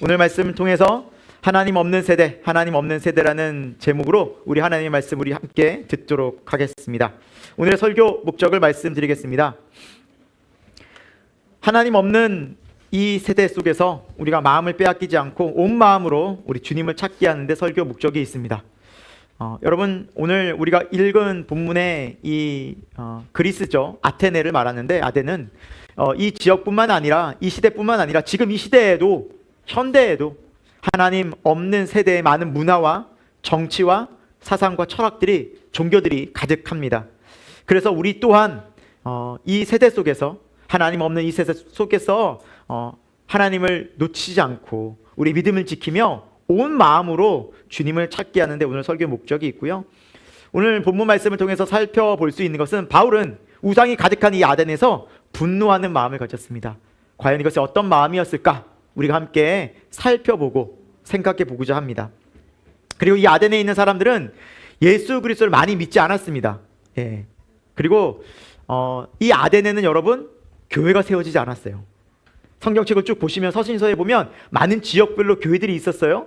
오늘 말씀을 통해서 하나님 없는 세대, 하나님 없는 세대라는 제목으로 우리 하나님의 말씀 우리 함께 듣도록 하겠습니다. 오늘의 설교 목적을 말씀드리겠습니다. 하나님 없는 이 세대 속에서 우리가 마음을 빼앗기지 않고 온 마음으로 우리 주님을 찾게 하는데 설교 목적이 있습니다. 여러분, 오늘 우리가 읽은 본문의 이 그리스죠. 아테네를 말하는데, 아테네는 이 지역뿐만 아니라 이 시대뿐만 아니라 지금 이 시대에도, 현대에도 하나님 없는 세대의 많은 문화와 정치와 사상과 철학들이, 종교들이 가득합니다. 그래서 우리 또한 이 세대 속에서, 하나님 없는 이 세대 속에서 하나님을 놓치지 않고 우리 믿음을 지키며 온 마음으로 주님을 찾게 하는데 오늘 설교 목적이 있고요. 오늘 본문 말씀을 통해서 살펴볼 수 있는 것은, 바울은 우상이 가득한 이 아덴에서 분노하는 마음을 가졌습니다. 과연 이것이 어떤 마음이었을까? 우리가 함께 살펴보고 생각해 보고자 합니다. 그리고 이 아덴에 있는 사람들은 예수 그리스도를 많이 믿지 않았습니다. 그리고 이 아덴에는 여러분, 교회가 세워지지 않았어요. 성경책을 쭉 보시면, 서신서에 보면 많은 지역별로 교회들이 있었어요.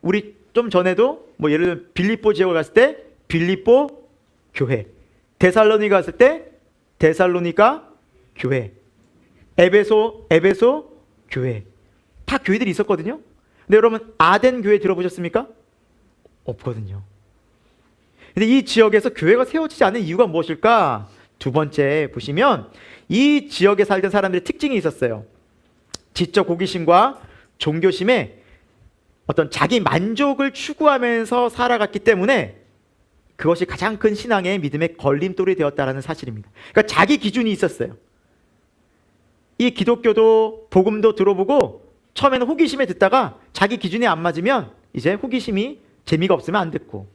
우리 좀 전에도 예를 들면 빌립보 지역을 갔을 때 빌립보 교회, 데살로니가 갔을 때 데살로니가 교회, 에베소 교회, 다 교회들이 있었거든요. 근데 여러분, 아덴 교회 들어보셨습니까? 없거든요. 근데 이 지역에서 교회가 세워지지 않는 이유가 무엇일까? 두 번째 보시면 이 지역에 살던 사람들의 특징이 있었어요. 지적 호기심과 종교심에 어떤 자기 만족을 추구하면서 살아갔기 때문에 그것이 가장 큰 신앙의 믿음의 걸림돌이 되었다는 사실입니다. 그러니까 자기 기준이 있었어요. 이 기독교도 복음도 들어보고 처음에는 호기심에 듣다가 자기 기준에 안 맞으면 이제 호기심이 재미가 없으면 안 듣고,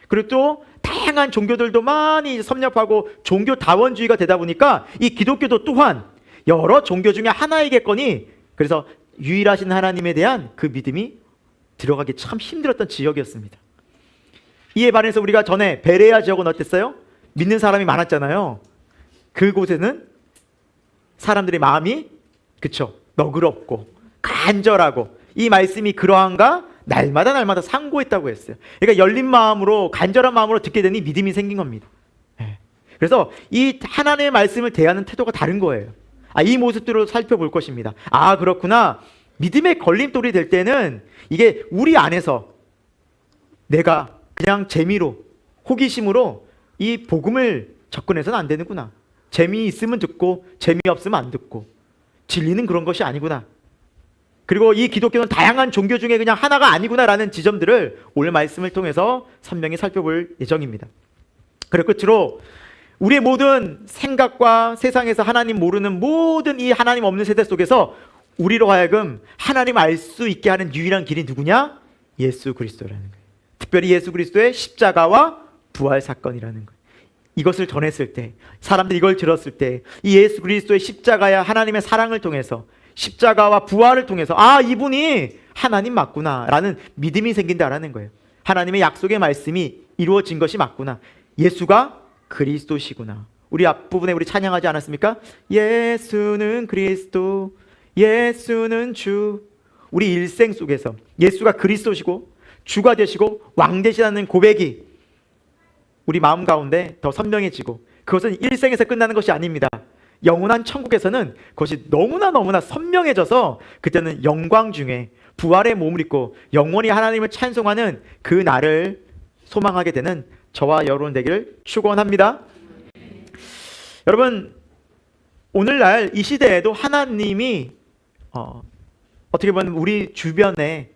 그리고 또 다양한 종교들도 많이 섭렵하고 종교다원주의가 되다 보니까 이 기독교도 또한 여러 종교 중에 하나이겠거니, 그래서 유일하신 하나님에 대한 그 믿음이 들어가기 참 힘들었던 지역이었습니다. 이에 반해서 우리가 전에 베레아 지역은 어땠어요? 믿는 사람이 많았잖아요. 그곳에는 사람들의 마음이 너그럽고 간절하고, 이 말씀이 그러한가? 날마다 상고했다고 했어요. 그러니까 열린 마음으로, 간절한 마음으로 듣게 되니 믿음이 생긴 겁니다. 그래서 이 하나님의 말씀을 대하는 태도가 다른 거예요. 이 모습들을 살펴볼 것입니다. 그렇구나. 믿음의 걸림돌이 될 때는 이게 우리 안에서 내가 그냥 재미로, 호기심으로 이 복음을 접근해서는 안 되는구나. 재미있으면 듣고 재미없으면 안 듣고, 진리는 그런 것이 아니구나. 그리고 이 기독교는 다양한 종교 중에 그냥 하나가 아니구나라는 지점들을 오늘 말씀을 통해서 선명히 살펴볼 예정입니다. 그리고 끝으로 우리의 모든 생각과 세상에서 하나님 모르는 모든 이 하나님 없는 세대 속에서 우리로 하여금 하나님 알 수 있게 하는 유일한 길이 누구냐? 예수 그리스도라는 거예요. 특별히 예수 그리스도의 십자가와 부활 사건이라는 거예요. 이것을 전했을 때, 사람들이 이걸 들었을 때, 이 예수 그리스도의 십자가야 하나님의 사랑을 통해서, 십자가와 부활을 통해서 이분이 하나님 맞구나 라는 믿음이 생긴다라는 거예요. 하나님의 약속의 말씀이 이루어진 것이 맞구나. 예수가 그리스도시구나. 우리 앞부분에 우리 찬양하지 않았습니까? 예수는 그리스도, 예수는 주. 우리 일생 속에서 예수가 그리스도시고 주가 되시고 왕 되시다는 고백이 우리 마음 가운데 더 선명해지고, 그것은 일생에서 끝나는 것이 아닙니다. 영원한 천국에서는 그것이 너무나 선명해져서 그때는 영광 중에 부활의 몸을 입고 영원히 하나님을 찬송하는 그 날을 소망하게 되는 저와 여러분 되기를 축원합니다. 여러분, 오늘날 이 시대에도 하나님이 어떻게 보면 우리 주변에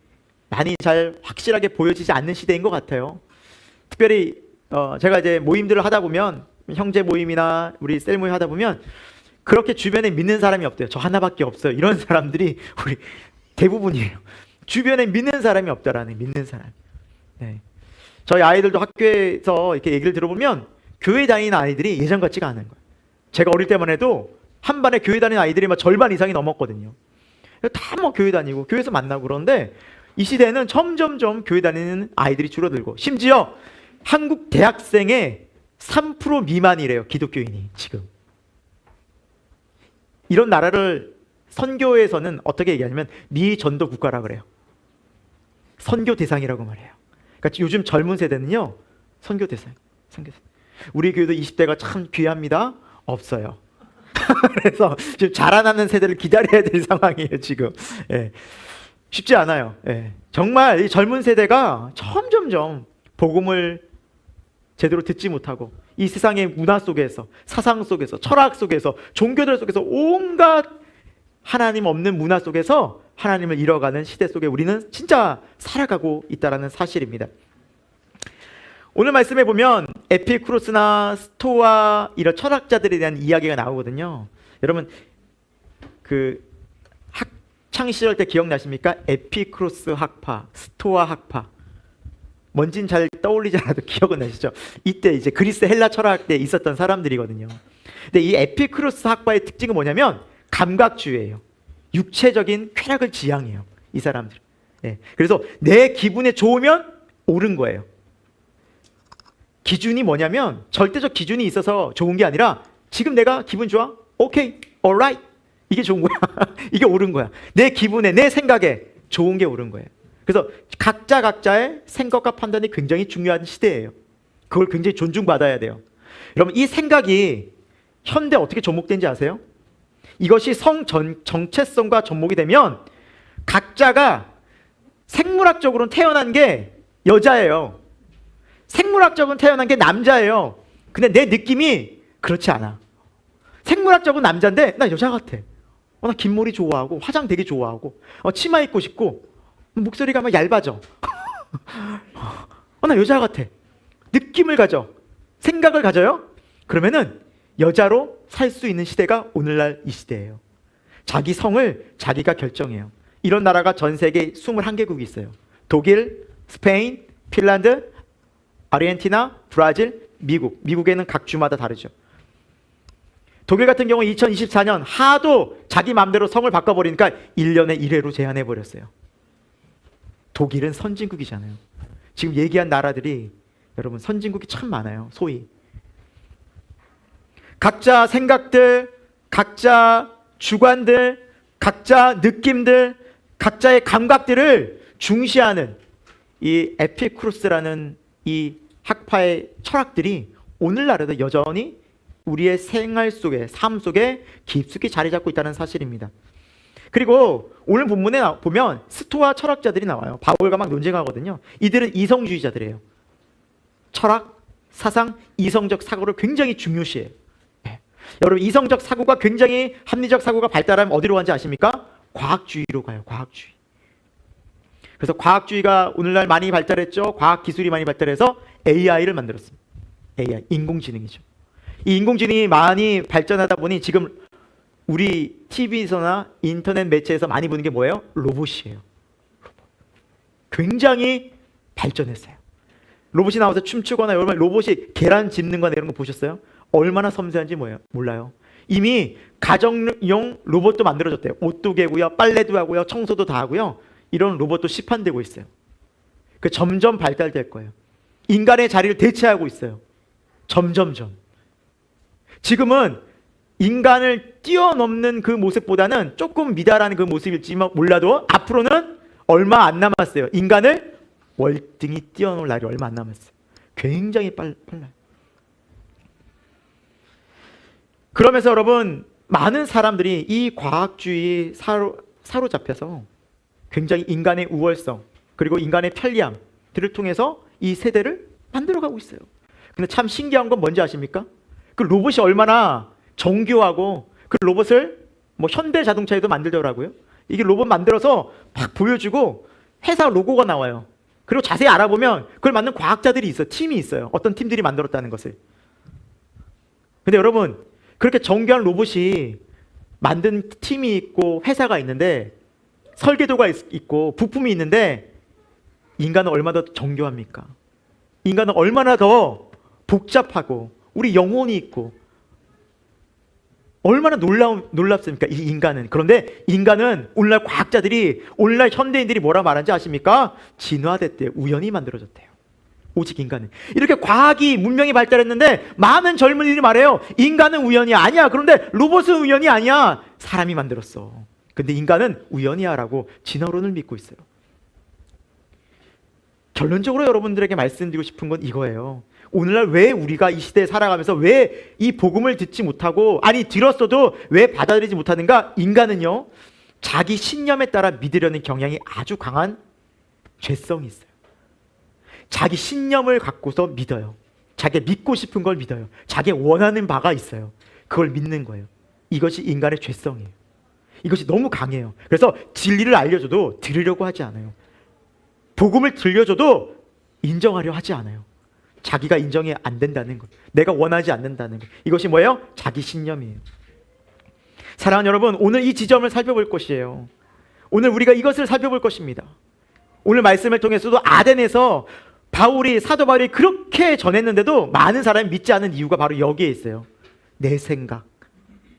많이 잘 확실하게 보여지지 않는 시대인 것 같아요. 특별히 제가 이제 모임들을 하다 보면, 형제 모임이나 우리 셀 모임 하다 보면 그렇게 주변에 믿는 사람이 없대요. 저 하나밖에 없어요. 이런 사람들이 우리 대부분이에요. 주변에 믿는 사람이 없다라는, 믿는 사람. 저희 아이들도 학교에서 이렇게 얘기를 들어보면 교회 다니는 아이들이 예전 같지가 않은 거예요. 제가 어릴 때만 해도 한 반에 교회 다니는 아이들이 절반 이상이 넘었거든요. 다 교회 다니고 교회에서 만나고. 그런데 이 시대에는 점점점 교회 다니는 아이들이 줄어들고, 심지어 한국 대학생의 3% 미만이래요, 기독교인이 지금. 이런 나라를 선교에서는 어떻게 얘기하냐면 미전도 국가라 그래요. 선교 대상이라고 말해요. 그러니까 요즘 젊은 세대는요, 선교 대상. 우리 교회도 20대가 참 귀합니다. 없어요. 그래서 지금 자라나는 세대를 기다려야 될 상황이에요, 지금. 예. 쉽지 않아요. 예. 정말 이 젊은 세대가 점점점 복음을 제대로 듣지 못하고 이 세상의 문화 속에서, 사상 속에서, 철학 속에서, 종교들 속에서 온갖 하나님 없는 문화 속에서 하나님을 잃어가는 시대 속에 우리는 진짜 살아가고 있다는 사실입니다. 오늘 말씀에 보면 에피쿠로스나 스토아 이런 철학자들에 대한 이야기가 나오거든요. 여러분 그 학창 시절 때 기억나십니까? 에피쿠로스 학파, 스토아 학파. 뭔진 잘 떠올리지 않아도 기억은 나시죠? 이때 이제 그리스 헬라 철학 때 있었던 사람들이거든요. 근데 이 에피쿠로스 학파의 특징은 뭐냐면 감각주의예요. 육체적인 쾌락을 지향해요, 이 사람들. 네. 그래서 내 기분에 좋으면 옳은 거예요. 기준이 뭐냐면 절대적 기준이 있어서 좋은 게 아니라 지금 내가 기분 좋아? 오케이, alright. 이게 좋은 거야. 이게 옳은 거야. 내 기분에, 내 생각에 좋은 게 옳은 거예요. 그래서 각자의 생각과 판단이 굉장히 중요한 시대예요. 그걸 굉장히 존중받아야 돼요. 여러분 이 생각이 현대 어떻게 접목된지 아세요? 이것이 정체성과 접목이 되면 각자가 생물학적으로는 태어난 게 여자예요. 생물학적으로는 태어난 게 남자예요. 근데 내 느낌이 그렇지 않아. 생물학적으로 남자인데 나 여자 같아. 나 긴 머리 좋아하고 화장 되게 좋아하고 치마 입고 싶고 목소리가 막 얇아져. 나 여자 같아. 느낌을 가져. 생각을 가져요. 그러면은 여자로 살 수 있는 시대가 오늘날 이 시대예요. 자기 성을 자기가 결정해요. 이런 나라가 전 세계 21개국이 있어요. 독일, 스페인, 핀란드, 아르헨티나, 브라질, 미국. 미국에는 각 주마다 다르죠. 독일 같은 경우 2024년 하도 자기 마음대로 성을 바꿔버리니까 1년에 1회로 제한해버렸어요. 독일은 선진국이잖아요. 지금 얘기한 나라들이 여러분 선진국이 참 많아요. 소위 각자 생각들, 각자 주관들, 각자 느낌들, 각자의 감각들을 중시하는 이 에피쿠로스라는 이 학파의 철학들이 오늘날에도 여전히 우리의 생활 속에, 삶 속에 깊숙이 자리 잡고 있다는 사실입니다. 그리고 오늘 본문에 보면 스토아 철학자들이 나와요. 바울과 막 논쟁하거든요. 이들은 이성주의자들이에요. 철학, 사상, 이성적 사고를 굉장히 중요시해요. 네. 여러분 이성적 사고가 굉장히 합리적 사고가 발달하면 어디로 가는지 아십니까? 과학주의로 가요. 과학주의. 그래서 과학주의가 오늘날 많이 발달했죠. 과학기술이 많이 발달해서 AI를 만들었습니다. AI, 인공지능이죠. 이 인공지능이 많이 발전하다 보니 지금 우리 TV에서나 인터넷 매체에서 많이 보는 게 뭐예요? 로봇이에요. 로봇. 굉장히 발전했어요. 로봇이 나와서 춤추거나 여러분 로봇이 계란 짚는 거나 이런 거 보셨어요? 얼마나 섬세한지 몰라요. 이미 가정용 로봇도 만들어졌대요. 옷도 개고요, 빨래도 하고요, 청소도 다 하고요. 이런 로봇도 시판되고 있어요. 그 점점 발달될 거예요. 인간의 자리를 대체하고 있어요. 점점점. 지금은 인간을 뛰어넘는 그 모습보다는 조금 미달하는 그 모습일지 몰라도 앞으로는 얼마 안 남았어요. 인간을 월등히 뛰어넘을 날이 얼마 안 남았어요. 굉장히 빨라요. 그러면서 여러분 많은 사람들이 이 과학주의 사로잡혀서 굉장히 인간의 우월성 그리고 인간의 편리함들을 통해서 이 세대를 만들어가고 있어요. 근데 참 신기한 건 뭔지 아십니까? 그 로봇이 얼마나 정교하고 그 로봇을 뭐 현대 자동차에도 만들더라고요. 이게 로봇 만들어서 막 보여주고 회사 로고가 나와요. 그리고 자세히 알아보면 그걸 만든 과학자들이 있어요. 팀이 있어요. 어떤 팀들이 만들었다는 것을. 근데 여러분 그렇게 정교한 로봇이 만든 팀이 있고 회사가 있는데 설계도가 있고 부품이 있는데 인간은 얼마나 더 정교합니까? 인간은 얼마나 더 복잡하고 우리 영혼이 있고 얼마나 놀랍습니까? 이 인간은. 그런데 인간은 오늘날 과학자들이 오늘날 현대인들이 뭐라 말하는지 아십니까? 진화됐대요. 우연히 만들어졌대요. 오직 인간은. 이렇게 과학이 문명이 발달했는데 많은 젊은이들이 말해요. 인간은 우연이 아니야. 그런데 로봇은 우연이 아니야. 사람이 만들었어. 근데 인간은 우연이야 라고 진화론을 믿고 있어요. 결론적으로 여러분들에게 말씀드리고 싶은 건 이거예요. 오늘날 왜 우리가 이 시대에 살아가면서 왜 이 복음을 듣지 못하고, 아니 들었어도 왜 받아들이지 못하는가? 인간은요, 자기 신념에 따라 믿으려는 경향이 아주 강한 죄성이 있어요. 자기 신념을 갖고서 믿어요. 자기 믿고 싶은 걸 믿어요. 자기 원하는 바가 있어요. 그걸 믿는 거예요. 이것이 인간의 죄성이에요. 이것이 너무 강해요. 그래서 진리를 알려줘도 들으려고 하지 않아요. 복음을 들려줘도 인정하려 하지 않아요. 자기가 인정이 안 된다는 것, 내가 원하지 않는다는 것, 이것이 뭐예요? 자기 신념이에요. 사랑하는 여러분, 오늘 이 지점을 살펴볼 것이에요. 오늘 우리가 이것을 살펴볼 것입니다. 오늘 말씀을 통해서도 아덴에서 사도 바울이 그렇게 전했는데도 많은 사람이 믿지 않는 이유가 바로 여기에 있어요. 내 생각,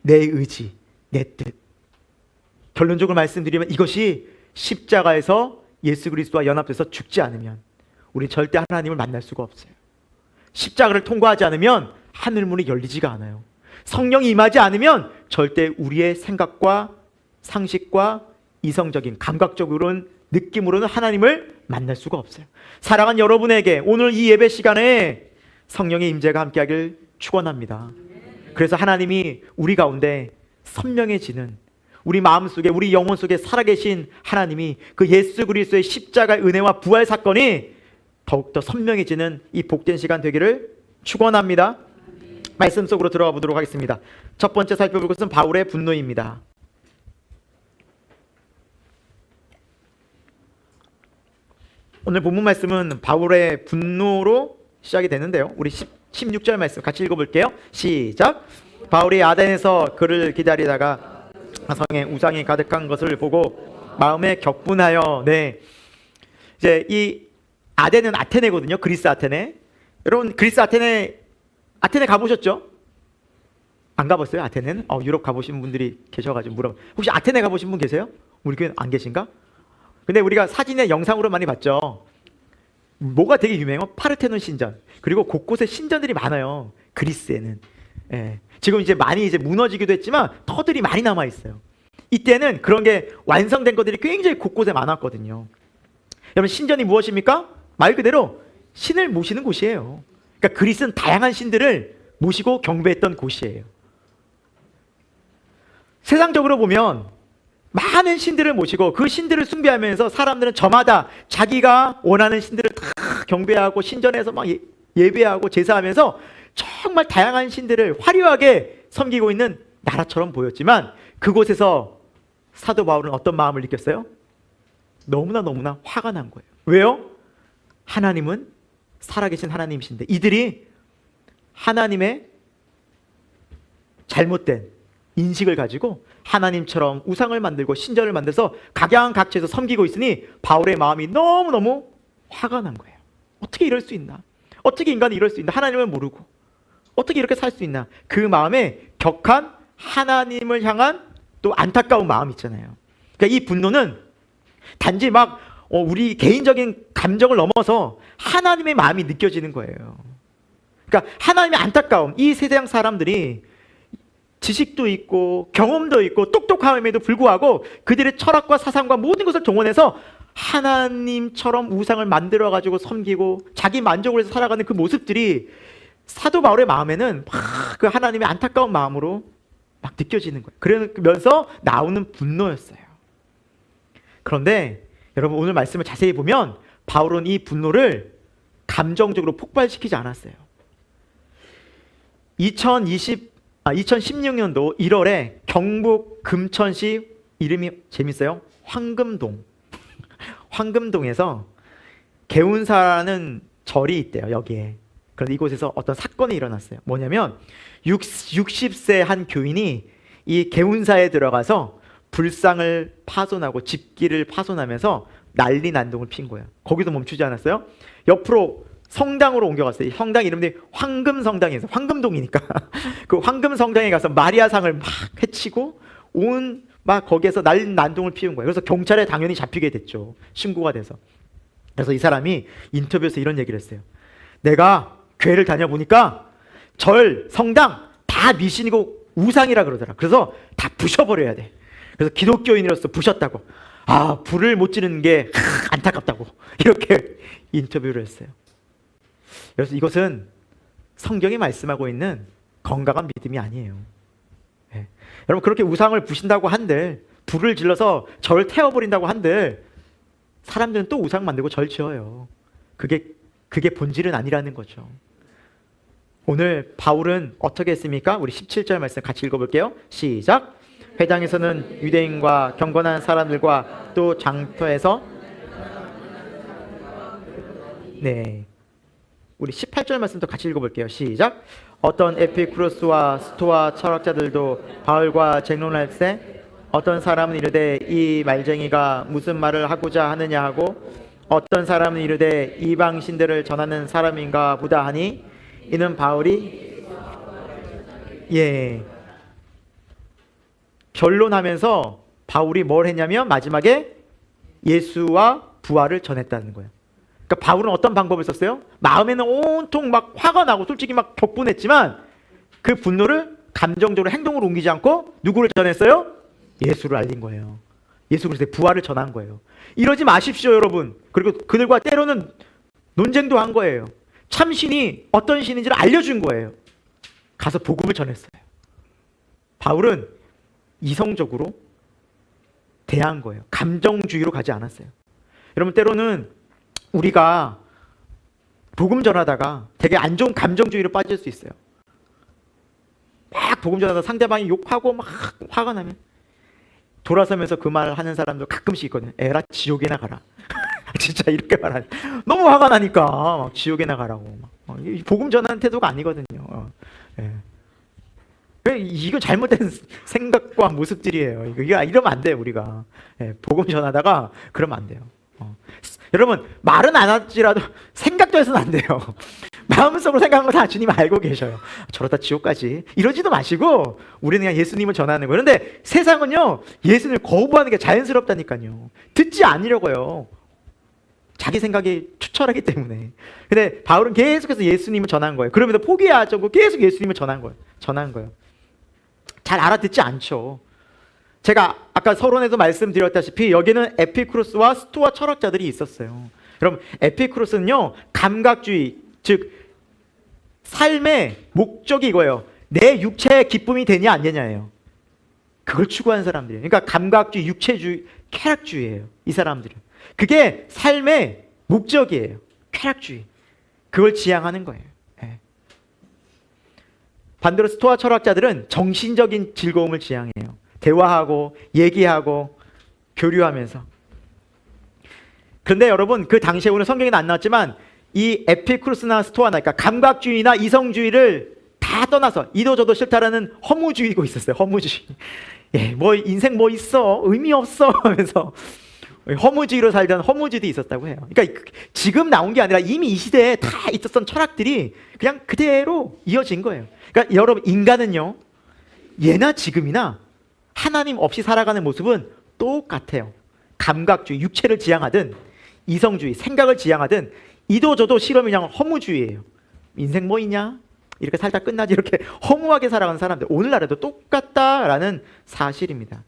내 의지, 내 뜻. 결론적으로 말씀드리면 이것이 십자가에서 예수 그리스도와 연합돼서 죽지 않으면 우리 절대 하나님을 만날 수가 없어요. 십자가를 통과하지 않으면 하늘 문이 열리지가 않아요. 성령이 임하지 않으면 절대 우리의 생각과 상식과 이성적인 감각적으로는, 느낌으로는 하나님을 만날 수가 없어요. 사랑하는 여러분에게 오늘 이 예배 시간에 성령의 임재가 함께하길 축원합니다. 그래서 하나님이 우리 가운데 선명해지는, 우리 마음속에, 우리 영혼 속에 살아계신 하나님이 그 예수 그리스도의 십자가의 은혜와 부활 사건이 더욱더 선명해지는 이 복된 시간 되기를 축원합니다. 말씀 속으로 들어가 보도록 하겠습니다. 첫 번째 살펴볼 것은 바울의 분노입니다. 오늘 본문 말씀은 바울의 분노로 시작이 되는데요. 우리 16절 말씀 같이 읽어볼게요. 시작. 바울이 아덴에서 그를 기다리다가 성에 우상이 가득한 것을 보고 마음에 격분하여, 이제 이 아덴은 아테네거든요. 그리스 아테네. 여러분 그리스 아테네 가보셨죠? 안 가봤어요? 아테네는? 유럽 가보신 분들이 계셔가지고 물어봐. 혹시 아테네 가보신 분 계세요? 우리 교회는 안 계신가? 근데 우리가 사진에 영상으로 많이 봤죠. 뭐가 되게 유명해요? 파르테논 신전. 그리고 곳곳에 신전들이 많아요. 그리스에는. 지금 이제 많이 무너지기도 했지만 터들이 많이 남아 있어요. 이때는 그런 게 완성된 것들이 굉장히 곳곳에 많았거든요. 여러분 신전이 무엇입니까? 말 그대로 신을 모시는 곳이에요. 그러니까 그리스는 다양한 신들을 모시고 경배했던 곳이에요. 세상적으로 보면 많은 신들을 모시고 그 신들을 숭배하면서 사람들은 저마다 자기가 원하는 신들을 다 경배하고 신전에서 막 예배하고 제사하면서 정말 다양한 신들을 화려하게 섬기고 있는 나라처럼 보였지만, 그곳에서 사도 바울은 어떤 마음을 느꼈어요? 너무나 화가 난 거예요. 왜요? 하나님은 살아계신 하나님이신데 이들이 하나님의 잘못된 인식을 가지고 하나님처럼 우상을 만들고 신전을 만들어서 각양각처에서 섬기고 있으니 바울의 마음이 너무너무 화가 난 거예요. 어떻게 이럴 수 있나? 어떻게 인간이 이럴 수 있나? 하나님을 모르고 어떻게 이렇게 살 수 있나? 그 마음에 격한 하나님을 향한 또 안타까운 마음이 있잖아요. 그러니까 이 분노는 단지 막 우리 개인적인 감정을 넘어서 하나님의 마음이 느껴지는 거예요. 그러니까 하나님의 안타까움, 이 세상 사람들이 지식도 있고 경험도 있고 똑똑함에도 불구하고 그들의 철학과 사상과 모든 것을 동원해서 하나님처럼 우상을 만들어가지고 섬기고 자기 만족을 위해서 살아가는 그 모습들이 사도 바울의 마음에는 막 그 하나님의 안타까운 마음으로 막 느껴지는 거예요. 그러면서 나오는 분노였어요. 그런데 여러분 오늘 말씀을 자세히 보면 바울은 이 분노를 감정적으로 폭발시키지 않았어요. 2016년도 1월에 경북 금천시, 이름이 재밌어요. 황금동에서 개운사라는 절이 있대요. 여기에. 그런데 이곳에서 어떤 사건이 일어났어요. 뭐냐면 60세 한 교인이 이 개운사에 들어가서 불상을 파손하고 집기를 파손하면서 난리 난동을 핀 거예요. 거기서 멈추지 않았어요. 옆으로 성당으로 옮겨갔어요. 성당 이름이 황금성당에서, 황금동이니까 그 황금성당에 가서 마리아상을 막 해치고 막 거기에서 난리 난동을 피운 거예요. 그래서 경찰에 당연히 잡히게 됐죠. 신고가 돼서. 그래서 이 사람이 인터뷰에서 이런 얘기를 했어요. 내가 교회를 다녀보니까 절, 성당 다 미신이고 우상이라 그러더라. 그래서 다 부셔버려야 돼. 그래서 기독교인으로서 부셨다고, 불을 못 지르는 게 안타깝다고 이렇게 인터뷰를 했어요. 그래서 이것은 성경이 말씀하고 있는 건강한 믿음이 아니에요. 네. 여러분, 그렇게 우상을 부신다고 한들, 불을 질러서 절 태워버린다고 한들 사람들은 또 우상 만들고 절 지어요. 그게 본질은 아니라는 거죠. 오늘 바울은 어떻게 했습니까? 우리 17절 말씀 같이 읽어볼게요. 시작. 회당에서는 유대인과 경건한 사람들과 또 장터에서, 네, 우리 18절 말씀도 같이 읽어볼게요. 시작. 어떤 에피쿠로스와 스토아 철학자들도 바울과 쟁론할 때 어떤 사람은 이르되 이 말쟁이가 무슨 말을 하고자 하느냐 하고, 어떤 사람은 이르되 이방 신들을 전하는 사람인가 보다 하니, 이는 바울이 변론하면서 바울이 뭘 했냐면 마지막에 예수와 부활을 전했다는 거예요. 그러니까 바울은 어떤 방법을 썼어요? 마음에는 온통 막 화가 나고 솔직히 막 격분했지만 그 분노를 감정적으로 행동으로 옮기지 않고 누구를 전했어요? 예수를 알린 거예요. 예수 그리스도의 부활을 전한 거예요. 이러지 마십시오, 여러분. 그리고 그들과 때로는 논쟁도 한 거예요. 참신이 어떤 신인지를 알려준 거예요. 가서 복음을 전했어요. 바울은 이성적으로 대한 거예요. 감정주의로 가지 않았어요. 여러분, 때로는 우리가 복음 전하다가 되게 안 좋은 감정주의로 빠질 수 있어요. 막 복음 전하다가 상대방이 욕하고 막 화가 나면 돌아서면서 그 말을 하는 사람도 가끔씩 있거든요. 에라 지옥에나 가라. 진짜 이렇게 말하니 너무 화가 나니까 막 지옥에나 가라고. 복음 전하는 태도가 아니거든요. 이거 잘못된 생각과 모습들이에요. 이러면 안 돼요, 우리가. 복음 전하다가 그러면 안 돼요. 여러분, 말은 안 할지라도 생각도 해서는 안 돼요. 마음속으로 생각한 거 다 주님 알고 계셔요. 저러다 지옥까지 이러지도 마시고 우리는 그냥 예수님을 전하는 거예요. 그런데 세상은요, 예수님을 거부하는 게 자연스럽다니까요. 듣지 않으려고요. 자기 생각이 추철하기 때문에. 근데 바울은 계속해서 예수님을 전한 거예요. 그러면서 포기하지 않고 계속 예수님을 전한 거예요. 잘 알아듣지 않죠. 제가 아까 서론에도 말씀드렸다시피 여기는 에피쿠로스와 스토아 철학자들이 있었어요. 여러분, 에피쿠로스는요, 감각주의, 즉 삶의 목적이 이거예요. 내 육체의 기쁨이 되냐 안 되냐예요. 그걸 추구하는 사람들이에요. 그러니까 감각주의, 육체주의, 쾌락주의예요. 이 사람들은. 그게 삶의 목적이에요. 쾌락주의. 그걸 지향하는 거예요. 반대로 스토아 철학자들은 정신적인 즐거움을 지향해요. 대화하고 얘기하고 교류하면서. 그런데 여러분, 그 당시에 오늘 성경에는 안 나왔지만 이 에피쿠로스나 스토아나, 그러니까 감각주의나 이성주의를 다 떠나서 이도 저도 싫다라는 허무주의가 있었어요. 허무주의. 뭐 인생 뭐 있어, 의미 없어 하면서 허무주의로 살던 허무주의도 있었다고 해요. 그러니까 지금 나온 게 아니라 이미 이 시대에 다 있었던 철학들이 그냥 그대로 이어진 거예요. 그러니까 여러분, 인간은요, 예나 지금이나 하나님 없이 살아가는 모습은 똑같아요. 감각주의, 육체를 지향하든 이성주의, 생각을 지향하든 이도 저도 싫으면 그냥 허무주의예요. 인생 뭐 있냐? 이렇게 살다 끝나지. 이렇게 허무하게 살아가는 사람들 오늘날에도 똑같다라는 사실입니다.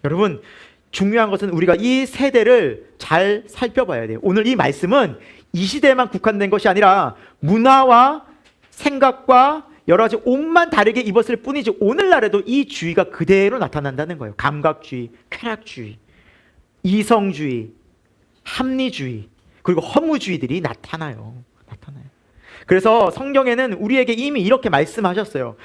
여러분, 중요한 것은 우리가 이 세대를 잘 살펴봐야 돼요. 오늘 이 말씀은 이 시대에만 국한된 것이 아니라 문화와 생각과 여러 가지 옷만 다르게 입었을 뿐이지 오늘날에도 이 주의가 그대로 나타난다는 거예요. 감각주의, 쾌락주의, 이성주의, 합리주의, 그리고 허무주의들이 나타나요. 그래서 성경에는 우리에게 이미 이렇게 말씀하셨어요.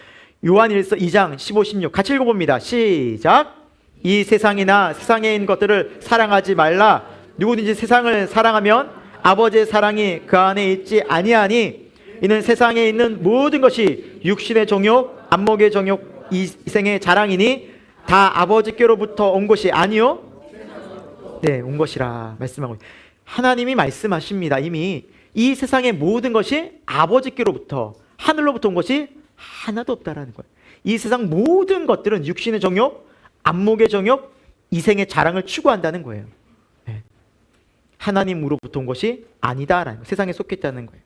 요한일서 2장 15, 16 같이 읽어봅니다. 시작. 이 세상이나 세상에 있는 것들을 사랑하지 말라. 누구든지 세상을 사랑하면 아버지의 사랑이 그 안에 있지 아니하니, 이는 세상에 있는 모든 것이 육신의 정욕, 안목의 정욕, 이생의 자랑이니 다 아버지께로부터 온 것이 아니요, 온 것이라 말씀하고, 하나님이 말씀하십니다. 이미 이 세상의 모든 것이 아버지께로부터, 하늘로부터 온 것이 하나도 없다라는 거예요. 이 세상 모든 것들은 육신의 정욕, 안목의 정욕, 이생의 자랑을 추구한다는 거예요. 하나님으로부터 온 것이 아니다라는 거예요. 세상에 속해 있다는 거예요.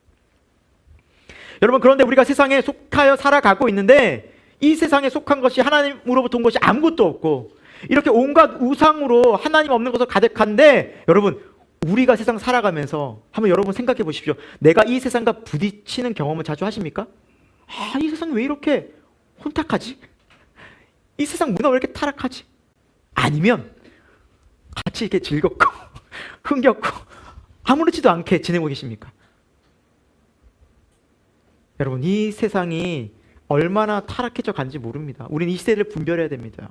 여러분, 그런데 우리가 세상에 속하여 살아가고 있는데 이 세상에 속한 것이 하나님으로부터 온 것이 아무것도 없고, 이렇게 온갖 우상으로 하나님 없는 것으로 가득한데 여러분 우리가 세상 살아가면서 한번 여러분 생각해 보십시오. 내가 이 세상과 부딪히는 경험을 자주 하십니까? 아, 이 세상 왜 이렇게 혼탁하지? 이 세상 문화 왜 이렇게 타락하지? 아니면 같이 이렇게 즐겁고 흥겹고 아무렇지도 않게 지내고 계십니까? 여러분 이 세상이 얼마나 타락해져 간지 모릅니다. 우리는 이 시대를 분별해야 됩니다.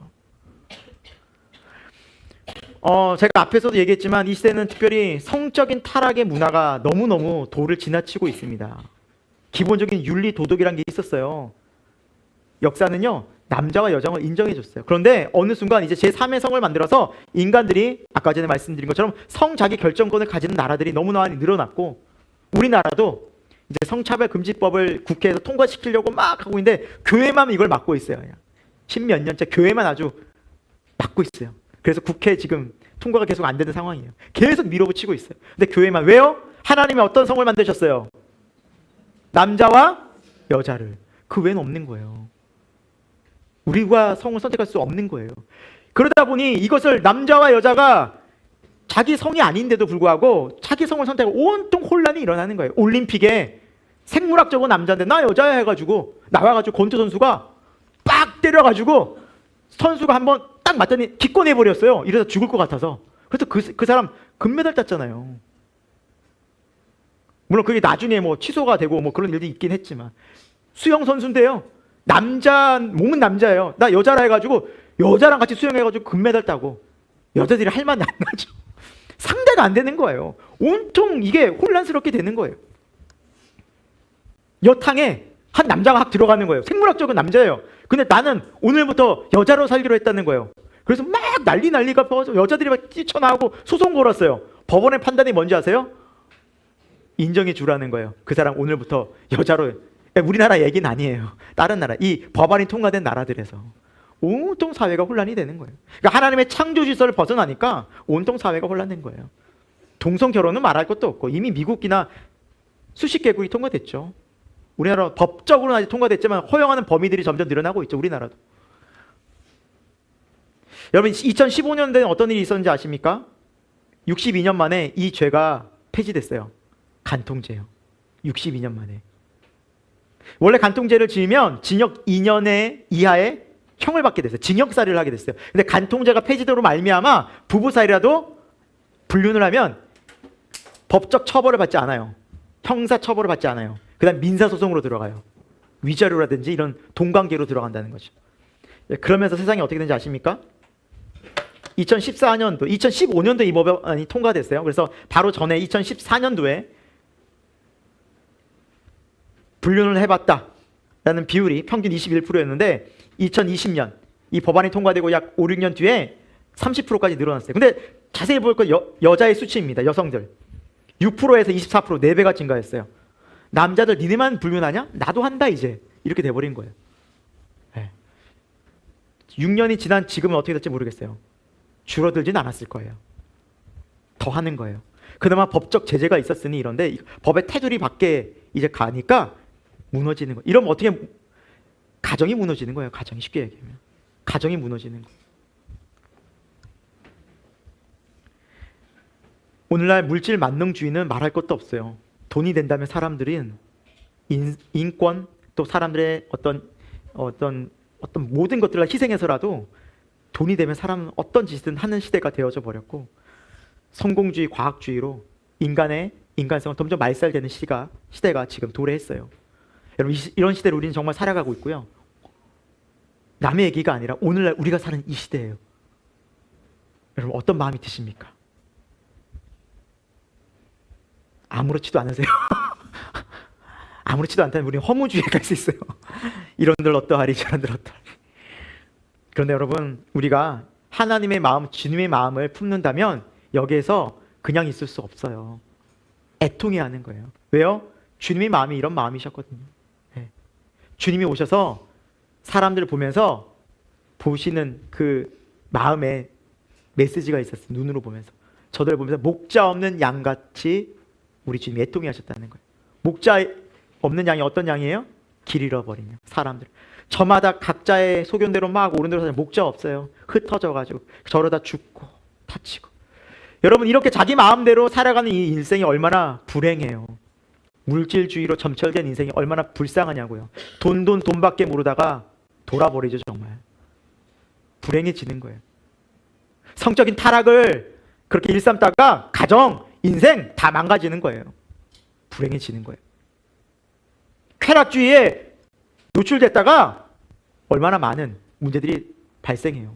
제가 앞에서도 얘기했지만 이 시대는 특별히 성적인 타락의 문화가 너무너무 도를 지나치고 있습니다. 기본적인 윤리 도덕이란 게 있었어요. 역사는요 남자와 여성을 인정해줬어요. 그런데 어느 순간 이제 제3의 성을 만들어서 인간들이 아까 전에 말씀드린 것처럼 성자기 결정권을 가지는 나라들이 너무나 많이 늘어났고 우리나라도 이제 성차별 금지법을 국회에서 통과시키려고 막 하고 있는데 교회만 이걸 막고 있어요. 십몇 년째 교회만 아주 막고 있어요. 그래서 국회 지금 통과가 계속 안 되는 상황이에요. 계속 밀어붙이고 있어요. 근데 교회만 왜요? 하나님이 어떤 성을 만드셨어요? 남자와 여자를. 그 외에는 없는 거예요. 우리가 성을 선택할 수 없는 거예요. 그러다 보니 이것을 남자와 여자가 자기 성이 아닌데도 불구하고 자기 성을 선택하고 온통 혼란이 일어나는 거예요. 올림픽에 생물학적으로 남자인데 나 여자야 해가지고 나와가지고 권투 선수가 빡 때려가지고 선수가 한번 딱 맞더니 기권해버렸어요. 이러다 죽을 것 같아서. 그래서 그 사람 금메달 땄잖아요. 물론 그게 나중에 뭐 취소가 되고 뭐 그런 일도 있긴 했지만 수영 선수인데요. 몸은 남자예요. 나 여자라 해가지고 여자랑 같이 수영해가지고 금메달 따고 여자들이 할 만이 안 나죠. 상대가 안 되는 거예요. 온통 이게 혼란스럽게 되는 거예요. 여탕에 한 남자가 확 들어가는 거예요. 생물학적으로 남자예요. 근데 나는 오늘부터 여자로 살기로 했다는 거예요. 그래서 막 난리가 퍼서 여자들이 막 뛰쳐나오고 소송 걸었어요. 법원의 판단이 뭔지 아세요? 인정해 주라는 거예요. 그 사람 오늘부터 여자로. 우리나라 얘기는 아니에요. 다른 나라, 이 법안이 통과된 나라들에서 온통 사회가 혼란이 되는 거예요. 그러니까 하나님의 창조 질서를 벗어나니까 온통 사회가 혼란된 거예요. 동성 결혼은 말할 것도 없고 이미 미국이나 수십 개국이 통과됐죠. 우리나라 법적으로는 아직 통과됐지만 허용하는 범위들이 점점 늘어나고 있죠. 우리나라도. 여러분 2015년도에 어떤 일이 있었는지 아십니까? 62년 만에 이 죄가 폐지됐어요. 간통죄요. 62년 만에. 원래 간통죄를 지으면 징역 2년 이하의 형을 받게 됐어요. 징역살이를 하게 됐어요. 근데 간통죄가 폐지되로 말미암아 부부 사이라도 불륜을 하면 법적 처벌을 받지 않아요. 형사 처벌을 받지 않아요. 그다음 민사소송으로 들어가요. 위자료라든지 이런 동관계로 들어간다는 거죠. 그러면서 세상이 어떻게 되는지 아십니까? 2015년도 이 법안이 통과됐어요. 그래서 바로 전에 2014년도에 불륜을 해봤다라는 비율이 평균 21%였는데 2020년 이 법안이 통과되고 약 5, 6년 뒤에 30%까지 늘어났어요. 근데 자세히 볼 건 여자의 수치입니다. 여성들 6%에서 24% 4배가 증가했어요. 남자들 니네만 불륜하냐? 나도 한다 이제 이렇게 돼버린 거예요. 네. 6년이 지난 지금은 어떻게 될지 모르겠어요. 줄어들진 않았을 거예요. 더 하는 거예요. 그나마 법적 제재가 있었으니 이런데 법의 테두리 밖에 이제 가니까 무너지는 거예요. 이러면 어떻게 가정이 무너지는 거예요. 가정이 쉽게 얘기하면 가정이 무너지는 거예요. 오늘날 물질 만능주의는 말할 것도 없어요. 돈이 된다면 사람들은 인권 또 사람들의 어떤 모든 것들을 희생해서라도 돈이 되면 사람은 어떤 짓은 하는 시대가 되어져 버렸고 성공주의, 과학주의로 인간의 인간성은 점점 말살되는 시대가 지금 도래했어요. 여러분 이런 시대를 우리는 정말 살아가고 있고요. 남의 얘기가 아니라 오늘날 우리가 사는 이 시대예요. 여러분 어떤 마음이 드십니까? 아무렇지도 않으세요? 아무렇지도 않다면 우리는 허무주의에 갈 수 있어요. 이런들 어떠하리 저런들 어떠하리. 그런데 여러분 우리가 하나님의 마음, 주님의 마음을 품는다면 여기에서 그냥 있을 수 없어요. 애통해야 하는 거예요. 왜요? 주님의 마음이 이런 마음이셨거든요. 네. 주님이 오셔서 사람들을 보면서 보시는 그 마음에 메시지가 있었어요. 눈으로 보면서 저들을 보면서 목자 없는 양같이 우리 주님이 애통해 하셨다는 거예요. 목자 없는 양이 어떤 양이에요? 길 잃어버린 양, 사람들. 저마다 각자의 소견대로 막 옳은 대로 사는 목적 없어요. 흩어져가지고 저러다 죽고 다치고. 여러분 이렇게 자기 마음대로 살아가는 이 인생이 얼마나 불행해요. 물질주의로 점철된 인생이 얼마나 불쌍하냐고요. 돈밖에 모르다가 돌아버리죠. 정말 불행해지는 거예요. 성적인 타락을 그렇게 일삼다가 가정, 인생 다 망가지는 거예요. 불행해지는 거예요. 쾌락주의에 노출됐다가 얼마나 많은 문제들이 발생해요.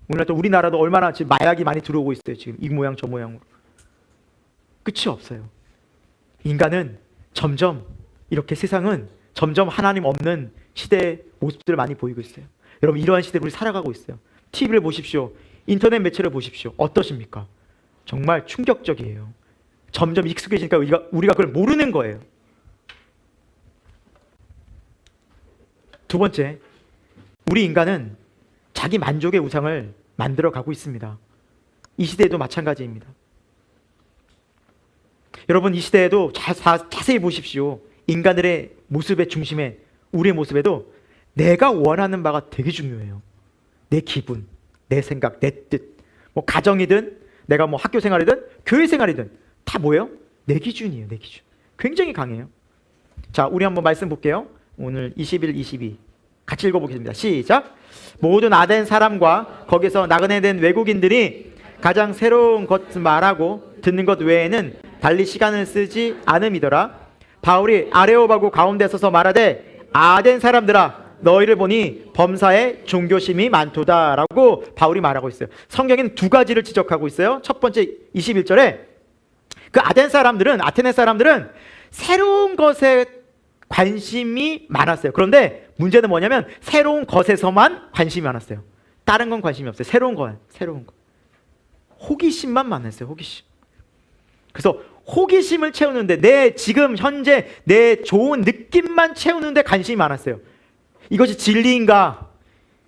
우리나라도 얼마나 지금 마약이 많이 들어오고 있어요. 지금 이 모양 저 모양으로. 끝이 없어요. 인간은 점점 이렇게 세상은 점점 하나님 없는 시대의 모습들을 많이 보이고 있어요. 여러분 이러한 시대를 우리 살아가고 있어요. TV를 보십시오. 인터넷 매체를 보십시오. 어떠십니까? 정말 충격적이에요. 점점 익숙해지니까 우리가 그걸 모르는 거예요. 두 번째, 우리 인간은 자기 만족의 우상을 만들어 가고 있습니다. 이 시대에도 마찬가지입니다. 여러분 이 시대에도 자세히 보십시오. 인간들의 모습의 중심에 우리의 모습에도 내가 원하는 바가 되게 중요해요. 내 기분, 내 생각, 내 뜻. 뭐 가정이든 내가 뭐 학교 생활이든 교회 생활이든 다 뭐예요? 내 기준이에요. 내 기준. 굉장히 강해요. 자, 우리 한번 말씀 볼게요. 오늘 21, 22 같이 읽어보겠습니다. 시작. 모든 아덴 사람과 거기서 나그네 된 외국인들이 가장 새로운 것을 말하고 듣는 것 외에는 달리 시간을 쓰지 않음이더라. 바울이 아레오바고 가운데 서서 말하되 아덴 사람들아 너희를 보니 범사에 종교심이 많도다라고 바울이 말하고 있어요. 성경에는 두 가지를 지적하고 있어요. 첫 번째 21절에 그 아테네 사람들은 새로운 것에 관심이 많았어요. 그런데 문제는 뭐냐면 새로운 것에서만 관심이 많았어요. 다른 건 관심이 없어요. 새로운 거. 호기심만 많았어요. 호기심. 그래서 호기심을 채우는데 내 지금 현재 내 좋은 느낌만 채우는데 관심이 많았어요. 이것이 진리인가?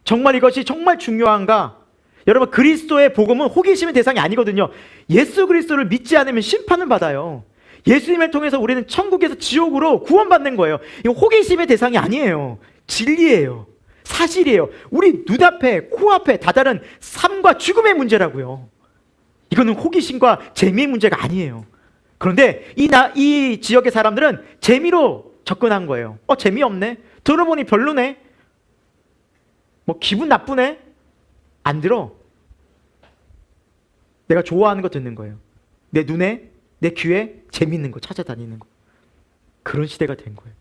정말 이것이 정말 중요한가? 여러분 그리스도의 복음은 호기심의 대상이 아니거든요. 예수 그리스도를 믿지 않으면 심판을 받아요. 예수님을 통해서 우리는 천국에서 지옥으로 구원받는 거예요. 이거 호기심의 대상이 아니에요. 진리예요. 사실이에요. 우리 눈앞에 코앞에 다다른 삶과 죽음의 문제라고요. 이거는 호기심과 재미의 문제가 아니에요. 그런데 이 지역의 사람들은 재미로 접근한 거예요. 재미없네. 들어보니 별로네. 뭐 기분 나쁘네. 안 들어. 내가 좋아하는 거 듣는 거예요. 내 눈에 내 귀에 재미있는 거 찾아다니는 거. 그런 시대가 된 거예요.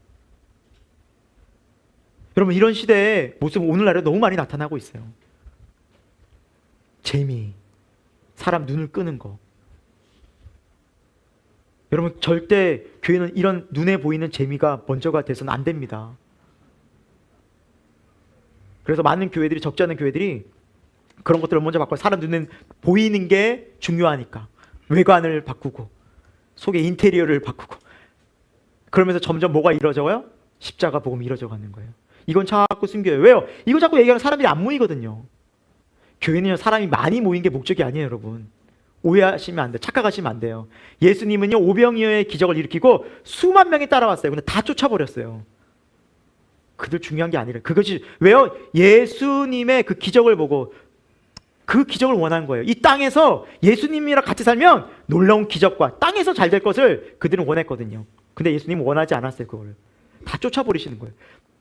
여러분 이런 시대의 모습은 오늘날에 너무 많이 나타나고 있어요. 재미, 사람 눈을 끄는 거. 여러분 절대 교회는 이런 눈에 보이는 재미가 먼저가 돼서는 안 됩니다. 그래서 많은 교회들이, 적지 않은 교회들이 그런 것들을 먼저 바꿔 사람 눈에 보이는 게 중요하니까 외관을 바꾸고 속의 인테리어를 바꾸고 그러면서 점점 뭐가 이루어져요? 십자가 복음이 이루어져 가는 거예요. 이건 자꾸 숨겨요. 왜요? 이거 자꾸 얘기하면 사람들이 안 모이거든요. 교회는요 사람이 많이 모인 게 목적이 아니에요. 여러분 오해하시면 안 돼요. 착각하시면 안 돼요. 예수님은요 오병이어의 기적을 일으키고 수만 명이 따라왔어요. 근데 다 쫓아버렸어요. 그들 중요한 게 아니라 그것이 왜요? 예수님의 그 기적을 보고 그 기적을 원한 거예요. 이 땅에서 예수님이랑 같이 살면 놀라운 기적과 땅에서 잘 될 것을 그들은 원했거든요. 근데 예수님은 원하지 않았어요. 그걸 다 쫓아버리시는 거예요.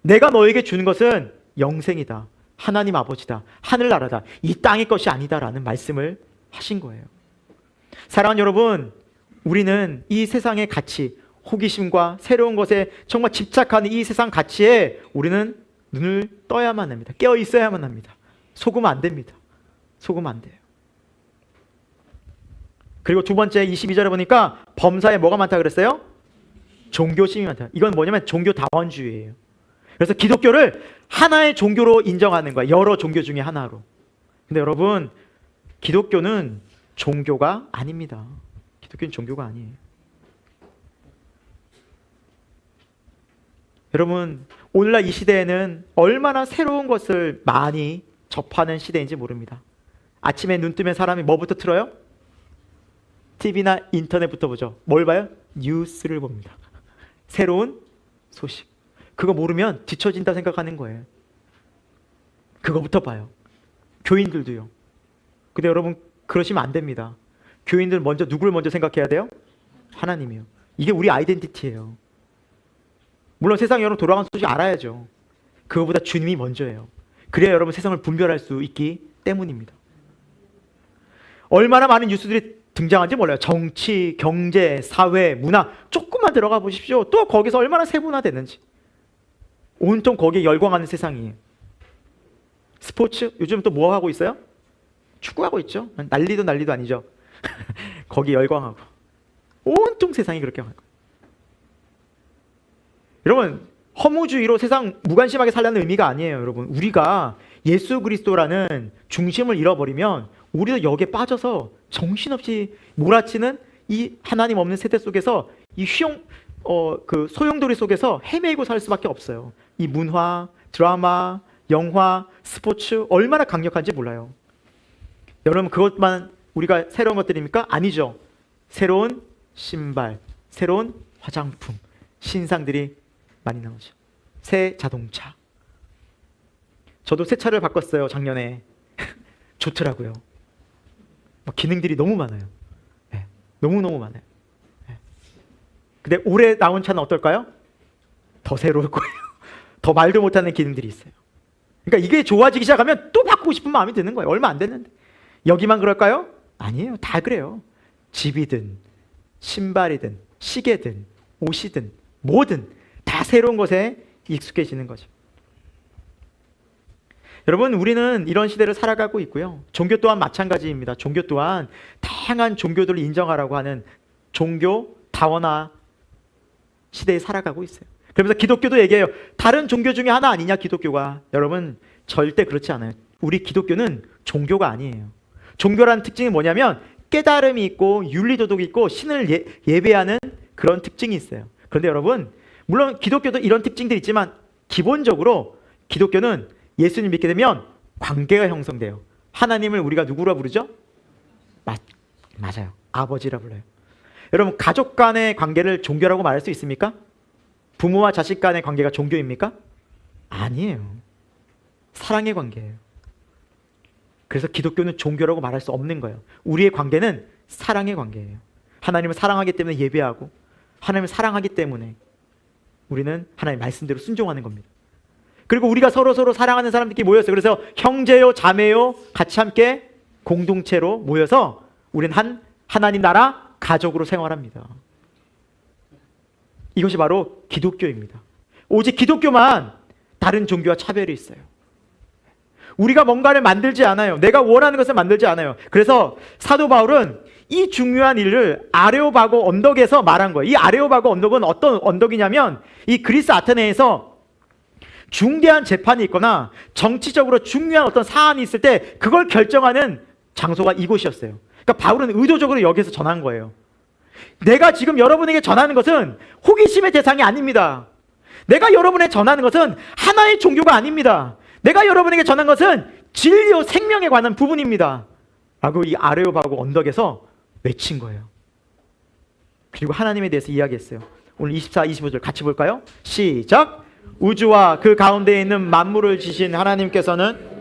내가 너에게 주는 것은 영생이다. 하나님 아버지다. 하늘나라다. 이 땅의 것이 아니다라는 말씀을 하신 거예요. 사랑하는 여러분, 우리는 이 세상의 가치, 호기심과 새로운 것에 정말 집착하는 이 세상 가치에 우리는 눈을 떠야만 합니다. 깨어 있어야만 합니다. 속으면 안 됩니다. 속으면 안 돼요. 그리고 두 번째 22절에 보니까 범사에 뭐가 많다 그랬어요? 종교심이 많다. 이건 뭐냐면 종교다원주의예요. 그래서 기독교를 하나의 종교로 인정하는 거야. 여러 종교 중에 하나로. 근데 여러분 기독교는 종교가 아닙니다. 기독교는 종교가 아니에요. 여러분 오늘날 이 시대에는 얼마나 새로운 것을 많이 접하는 시대인지 모릅니다. 아침에 눈 뜨면 사람이 뭐부터 틀어요? TV나 인터넷부터 보죠. 뭘 봐요? 뉴스를 봅니다. 새로운 소식. 그거 모르면 뒤처진다 생각하는 거예요. 그거부터 봐요. 교인들도요. 근데 여러분 그러시면 안 됩니다. 교인들 먼저 누구를 먼저 생각해야 돼요? 하나님이요. 이게 우리 아이덴티티예요. 물론 세상 여러분 돌아가는 소식 알아야죠. 그거보다 주님이 먼저예요. 그래야 여러분 세상을 분별할 수 있기 때문입니다. 얼마나 많은 뉴스들이 등장한지 몰라요. 정치, 경제, 사회, 문화 조금만 들어가 보십시오. 또 거기서 얼마나 세분화되는지. 온통 거기에 열광하는 세상이에요. 스포츠? 요즘 또 뭐 하고 있어요? 축구하고 있죠. 난리도 아니죠. 거기 열광하고 온통 세상이 그렇게 하고. 여러분 허무주의로 세상 무관심하게 살라는 의미가 아니에요. 여러분 우리가 예수 그리스도라는 중심을 잃어버리면 우리도 여기에 빠져서 정신없이 몰아치는 이 하나님 없는 세대 속에서 이 그 소용돌이 속에서 헤매고 살 수밖에 없어요. 이 문화, 드라마, 영화, 스포츠 얼마나 강력한지 몰라요. 여러분 그것만 우리가 새로운 것들입니까? 아니죠. 새로운 신발, 새로운 화장품, 신상들이 많이 나오죠. 새 자동차. 저도 새 차를 바꿨어요 작년에. 좋더라고요. 기능들이 너무 많아요. 네, 너무너무 많아요. 네. 근데 올해 나온 차는 어떨까요? 더 새로울 거예요. 더 말도 못하는 기능들이 있어요. 그러니까 이게 좋아지기 시작하면 또 바꾸고 싶은 마음이 드는 거예요. 얼마 안 됐는데. 여기만 그럴까요? 아니에요. 다 그래요. 집이든 신발이든 시계든 옷이든 뭐든 다 새로운 것에 익숙해지는 거죠. 여러분 우리는 이런 시대를 살아가고 있고요. 종교 또한 마찬가지입니다. 종교 또한 다양한 종교들을 인정하라고 하는 종교 다원화 시대에 살아가고 있어요. 그러면서 기독교도 얘기해요. 다른 종교 중에 하나 아니냐 기독교가. 여러분 절대 그렇지 않아요. 우리 기독교는 종교가 아니에요. 종교라는 특징이 뭐냐면 깨달음이 있고 윤리도덕이 있고 신을 예배하는 그런 특징이 있어요. 그런데 여러분 물론 기독교도 이런 특징들이 있지만 기본적으로 기독교는 예수님 믿게 되면 관계가 형성돼요. 하나님을 우리가 누구라 부르죠? 맞아요. 아버지라 불러요. 여러분 가족 간의 관계를 종교라고 말할 수 있습니까? 부모와 자식 간의 관계가 종교입니까? 아니에요. 사랑의 관계예요. 그래서 기독교는 종교라고 말할 수 없는 거예요. 우리의 관계는 사랑의 관계예요. 하나님을 사랑하기 때문에 예배하고 하나님을 사랑하기 때문에 우리는 하나님의 말씀대로 순종하는 겁니다. 그리고 우리가 서로 사랑하는 사람들끼리 모였어요. 그래서 형제요 자매요 같이 함께 공동체로 모여서 우리는 한 하나님 나라 가족으로 생활합니다. 이것이 바로 기독교입니다. 오직 기독교만 다른 종교와 차별이 있어요. 우리가 뭔가를 만들지 않아요. 내가 원하는 것을 만들지 않아요. 그래서 사도 바울은 이 중요한 일을 아레오바고 언덕에서 말한 거예요. 이 아레오바고 언덕은 어떤 언덕이냐면 이 그리스 아테네에서 중대한 재판이 있거나 정치적으로 중요한 어떤 사안이 있을 때 그걸 결정하는 장소가 이곳이었어요. 그러니까 바울은 의도적으로 여기서 전한 거예요. 내가 지금 여러분에게 전하는 것은 호기심의 대상이 아닙니다. 내가 여러분에게 전하는 것은 하나의 종교가 아닙니다. 내가 여러분에게 전한 것은 진리요 생명에 관한 부분입니다. 라고 이 아레오바고 언덕에서 외친 거예요. 그리고 하나님에 대해서 이야기했어요. 오늘 24, 25절 같이 볼까요? 시작! 우주와 그 가운데에 있는 만물을 지신 하나님께서는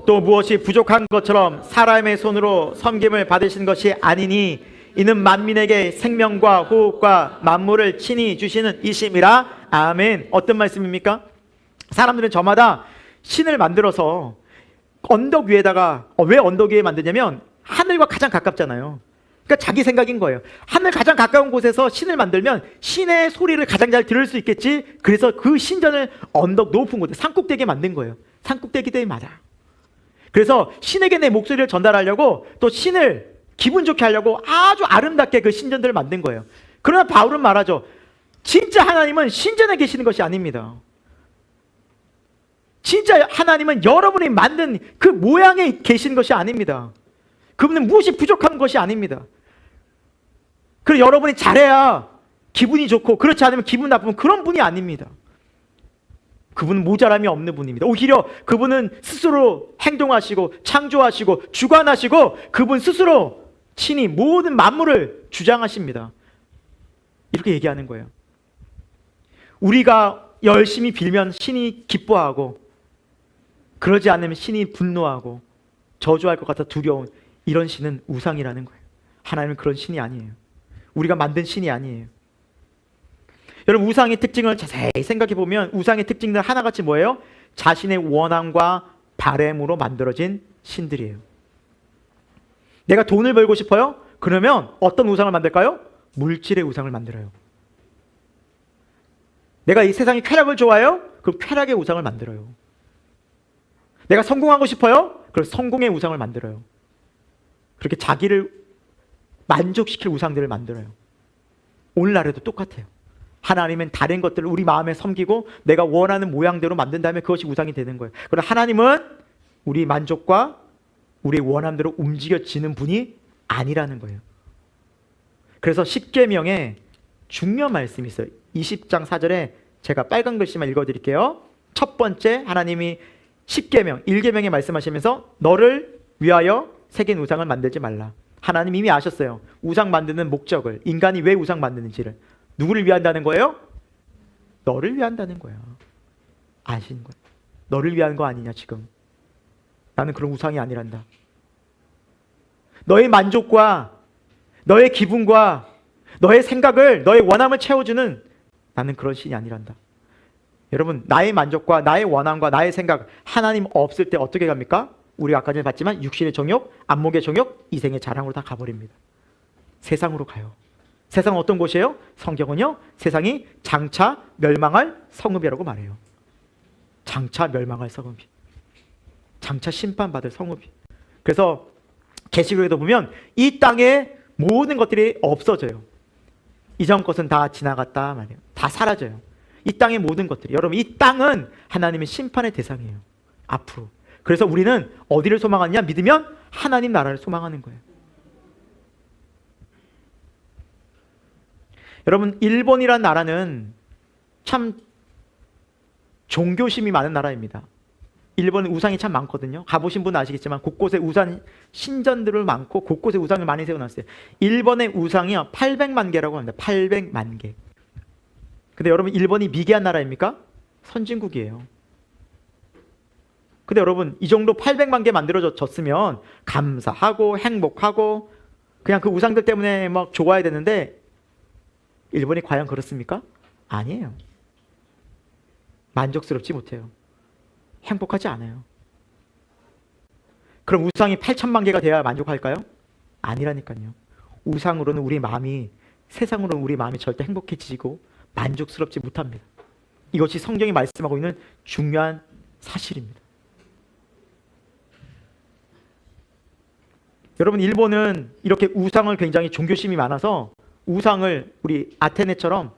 또 무엇이 부족한 것처럼 사람의 손으로 섬김을 받으신 것이 아니니 이는 만민에게 생명과 호흡과 만물을 친히 주시는 이심이라. 아멘. 어떤 말씀입니까? 사람들은 저마다 신을 만들어서 언덕 위에다가 왜 언덕 위에 만드냐면 하늘과 가장 가깝잖아요. 그러니까 자기 생각인 거예요. 하늘 가장 가까운 곳에서 신을 만들면 신의 소리를 가장 잘 들을 수 있겠지. 그래서 그 신전을 언덕 높은 곳에 산꼭대기에 만든 거예요. 산꼭대기들마다. 그래서 신에게 내 목소리를 전달하려고 또 신을 기분 좋게 하려고 아주 아름답게 그 신전들을 만든 거예요. 그러나 바울은 말하죠. 진짜 하나님은 신전에 계시는 것이 아닙니다. 진짜 하나님은 여러분이 만든 그 모양에 계시는 것이 아닙니다. 그분은 무엇이 부족한 것이 아닙니다. 그리고 여러분이 잘해야 기분이 좋고 그렇지 않으면 기분 나쁘면 그런 분이 아닙니다. 그분은 모자람이 없는 분입니다. 오히려 그분은 스스로 행동하시고 창조하시고 주관하시고 그분 스스로 친히 모든 만물을 주장하십니다. 이렇게 얘기하는 거예요. 우리가 열심히 빌면 신이 기뻐하고 그러지 않으면 신이 분노하고 저주할 것 같아 두려운 이런 신은 우상이라는 거예요. 하나님은 그런 신이 아니에요. 우리가 만든 신이 아니에요. 여러분, 우상의 특징을 자세히 생각해 보면 우상의 특징들 하나같이 뭐예요? 자신의 원함과 바램으로 만들어진 신들이에요. 내가 돈을 벌고 싶어요? 그러면 어떤 우상을 만들까요? 물질의 우상을 만들어요. 내가 이 세상의 쾌락을 좋아해요? 그럼 쾌락의 우상을 만들어요. 내가 성공하고 싶어요? 그럼 성공의 우상을 만들어요. 그렇게 자기를 만족시킬 우상들을 만들어요. 오늘날에도 똑같아요. 하나님은 다른 것들을 우리 마음에 섬기고 내가 원하는 모양대로 만든다면 그것이 우상이 되는 거예요. 그러나 하나님은 우리 만족과 우리 원함대로 움직여지는 분이 아니라는 거예요. 그래서 십계명에 중요한 말씀이 있어요. 20장 4절에 제가 빨간 글씨만 읽어드릴게요. 첫 번째, 하나님이 십계명, 1계명에 말씀하시면서 너를 위하여 새긴 우상을 만들지 말라. 하나님 이미 아셨어요. 우상 만드는 목적을, 인간이 왜 우상 만드는지를. 누구를 위한다는 거예요? 너를 위한다는 거야. 아시는 거예요. 너를 위한 거 아니냐 지금. 나는 그런 우상이 아니란다. 너의 만족과 너의 기분과 너의 생각을, 너의 원함을 채워주는 나는 그런 신이 아니란다. 여러분, 나의 만족과 나의 원함과 나의 생각, 하나님 없을 때 어떻게 갑니까? 우리가 아까 전에 봤지만 육신의 정욕, 안목의 정욕, 이생의 자랑으로 다 가버립니다. 세상으로 가요. 세상은 어떤 곳이에요? 성경은요, 세상이 장차 멸망할 성읍이라고 말해요. 장차 멸망할 성읍이, 장차 심판받을 성읍이. 그래서 계시록에도 보면 이 땅의 모든 것들이 없어져요. 이전 것은 다 지나갔다 말이에요. 다 사라져요. 이 땅의 모든 것들이. 여러분, 이 땅은 하나님의 심판의 대상이에요. 앞으로. 그래서 우리는 어디를 소망하느냐? 믿으면 하나님 나라를 소망하는 거예요. 여러분, 일본이란 나라는 참 종교심이 많은 나라입니다. 일본은 우상이 참 많거든요. 가보신 분은 아시겠지만 곳곳에 우상 신전들을 많고 곳곳에 우상을 많이 세워놨어요. 일본의 우상이요 800만 개라고 합니다. 800만 개. 근데 여러분, 일본이 미개한 나라입니까? 선진국이에요. 근데 여러분, 이 정도 800만 개 만들어졌으면 감사하고 행복하고 그냥 그 우상들 때문에 막 좋아야 되는데 일본이 과연 그렇습니까? 아니에요. 만족스럽지 못해요. 행복하지 않아요. 그럼 우상이 8천만 개가 돼야 만족할까요? 아니라니까요. 우상으로는 우리 마음이, 세상으로는 우리 마음이 절대 행복해지고 만족스럽지 못합니다. 이것이 성경이 말씀하고 있는 중요한 사실입니다. 여러분, 일본은 이렇게 우상을 굉장히 종교심이 많아서 우상을 우리 아테네처럼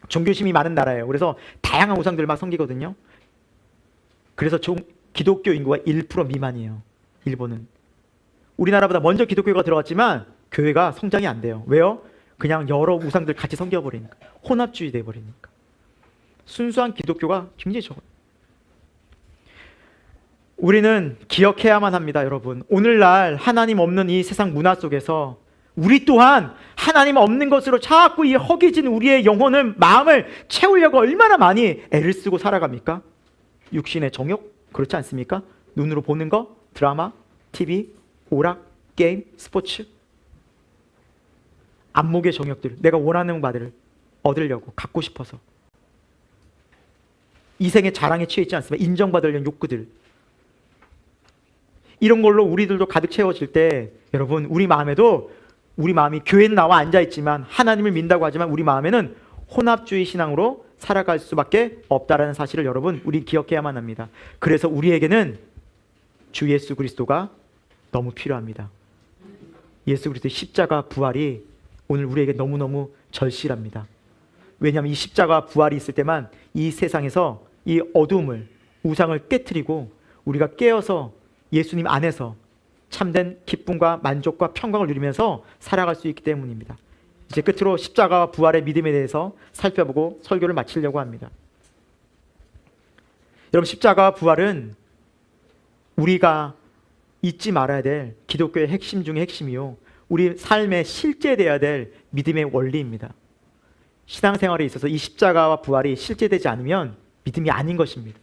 종교심이 많은 나라예요. 그래서 다양한 우상들을 막 섬기거든요. 그래서 기독교 인구가 1% 미만이에요. 일본은. 우리나라보다 먼저 기독교가 들어갔지만 교회가 성장이 안 돼요. 왜요? 그냥 여러 우상들 같이 섬겨버리니까. 혼합주의 돼버리니까. 순수한 기독교가 굉장히 적어요. 우리는 기억해야만 합니다, 여러분. 오늘날 하나님 없는 이 세상 문화 속에서 우리 또한 하나님 없는 것으로 자꾸 이 허기진 우리의 영혼을, 마음을 채우려고 얼마나 많이 애를 쓰고 살아갑니까? 육신의 정욕? 그렇지 않습니까? 눈으로 보는 거, 드라마, TV, 오락, 게임, 스포츠. 안목의 정욕들, 내가 원하는 바들을 얻으려고, 갖고 싶어서. 이생의 자랑에 취해 있지 않습니까? 인정받으려는 욕구들. 이런 걸로 우리들도 가득 채워질 때 여러분, 우리 마음에도, 우리 마음이 교회는 나와 앉아있지만 하나님을 믿는다고 하지만 우리 마음에는 혼합주의 신앙으로 살아갈 수밖에 없다라는 사실을 여러분, 우리 기억해야만 합니다. 그래서 우리에게는 주 예수 그리스도가 너무 필요합니다. 예수 그리스도의 십자가 부활이 오늘 우리에게 너무너무 절실합니다. 왜냐하면 이 십자가 부활이 있을 때만 이 세상에서 이 어둠을, 우상을 깨트리고 우리가 깨어서 예수님 안에서 참된 기쁨과 만족과 평강을 누리면서 살아갈 수 있기 때문입니다. 이제 끝으로 십자가와 부활의 믿음에 대해서 살펴보고 설교를 마치려고 합니다. 여러분, 십자가와 부활은 우리가 잊지 말아야 될 기독교의 핵심 중의 핵심이요, 우리 삶에 실제되어야 될 믿음의 원리입니다. 신앙생활에 있어서 이 십자가와 부활이 실제되지 않으면 믿음이 아닌 것입니다.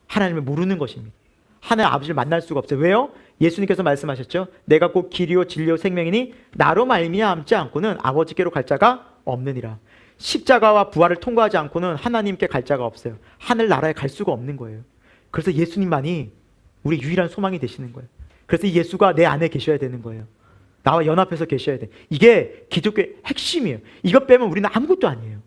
하나님을 모르는 것입니다. 하나님 아버지를 만날 수가 없어요. 왜요? 예수님께서 말씀하셨죠. 내가 곧 길이요 진리요 생명이니 나로 말미암지 않고는 아버지께로 갈 자가 없느니라. 십자가와 부활을 통과하지 않고는 하나님께 갈 자가 없어요. 하늘나라에 갈 수가 없는 거예요. 그래서 예수님만이 우리 유일한 소망이 되시는 거예요. 그래서 이 예수가 내 안에 계셔야 되는 거예요. 나와 연합해서 계셔야 돼. 이게 기독교의 핵심이에요. 이것 빼면 우리는 아무것도 아니에요.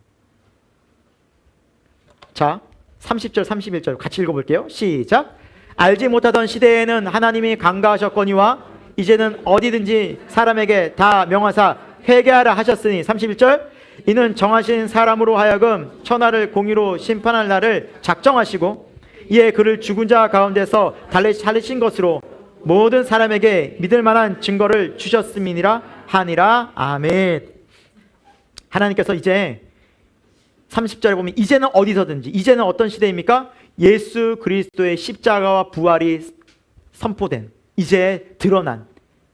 자, 30절 31절 같이 읽어볼게요. 시작. 알지 못하던 시대에는 하나님이 간과하셨거니와 이제는 어디든지 사람에게 다 명하사 회개하라 하셨으니 31절. 이는 정하신 사람으로 하여금 천하를 공의로 심판할 날을 작정하시고 이에 그를 죽은 자 가운데서 살리신 것으로 모든 사람에게 믿을 만한 증거를 주셨음이니라 하니라. 아멘. 하나님께서 이제 30절에 보면 이제는 어디서든지, 이제는 어떤 시대입니까? 예수 그리스도의 십자가와 부활이 선포된, 이제 드러난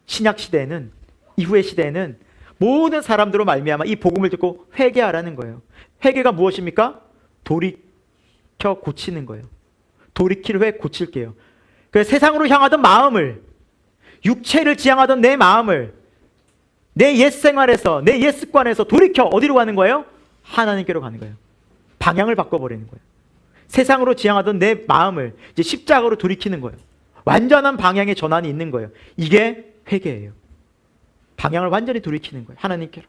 신약 시대에는, 이후의 시대에는 모든 사람들로 말미암아 이 복음을 듣고 회개하라는 거예요. 회개가 무엇입니까? 돌이켜 고치는 거예요. 돌이킬 회 고칠게요. 그래서 세상으로 향하던 마음을, 육체를 지향하던 내 마음을 내 옛 생활에서, 내 옛 습관에서 돌이켜 어디로 가는 거예요? 하나님께로 가는 거예요. 방향을 바꿔버리는 거예요. 세상으로 지향하던 내 마음을 이제 십자가로 돌이키는 거예요. 완전한 방향의 전환이 있는 거예요. 이게 회개예요. 방향을 완전히 돌이키는 거예요. 하나님께로.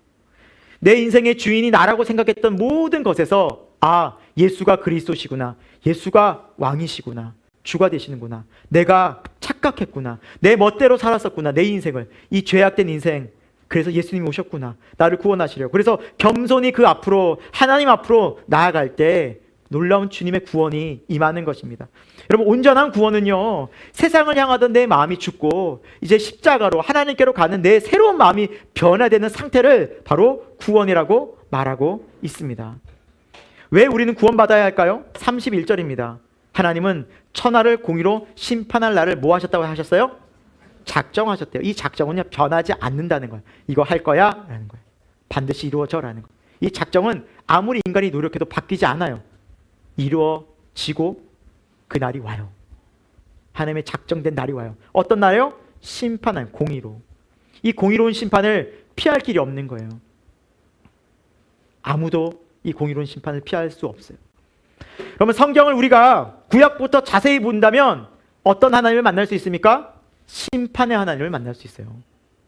내 인생의 주인이 나라고 생각했던 모든 것에서 아, 예수가 그리스도시구나. 예수가 왕이시구나. 주가 되시는구나. 내가 착각했구나. 내 멋대로 살았었구나. 내 인생을. 이 죄악된 인생. 그래서 예수님이 오셨구나. 나를 구원하시려고. 그래서 겸손히 그 앞으로, 하나님 앞으로 나아갈 때 놀라운 주님의 구원이 임하는 것입니다. 여러분, 온전한 구원은요, 세상을 향하던 내 마음이 죽고 이제 십자가로 하나님께로 가는 내 새로운 마음이 변화되는 상태를 바로 구원이라고 말하고 있습니다. 왜 우리는 구원받아야 할까요? 31절입니다. 하나님은 천하를 공의로 심판할 날을 뭐 하셨다고 하셨어요? 작정하셨대요. 이 작정은요, 변하지 않는다는 거예요. 이거 할 거야? 라는 거예요. 반드시 이루어져 라는 거예요. 이 작정은 아무리 인간이 노력해도 바뀌지 않아요. 이루어지고 그 날이 와요. 하나님의 작정된 날이 와요. 어떤 날이요? 심판할, 공의로. 이 공의로운 심판을 피할 길이 없는 거예요. 아무도 이 공의로운 심판을 피할 수 없어요. 그러면 성경을 우리가 구약부터 자세히 본다면 어떤 하나님을 만날 수 있습니까? 심판의 하나님을 만날 수 있어요.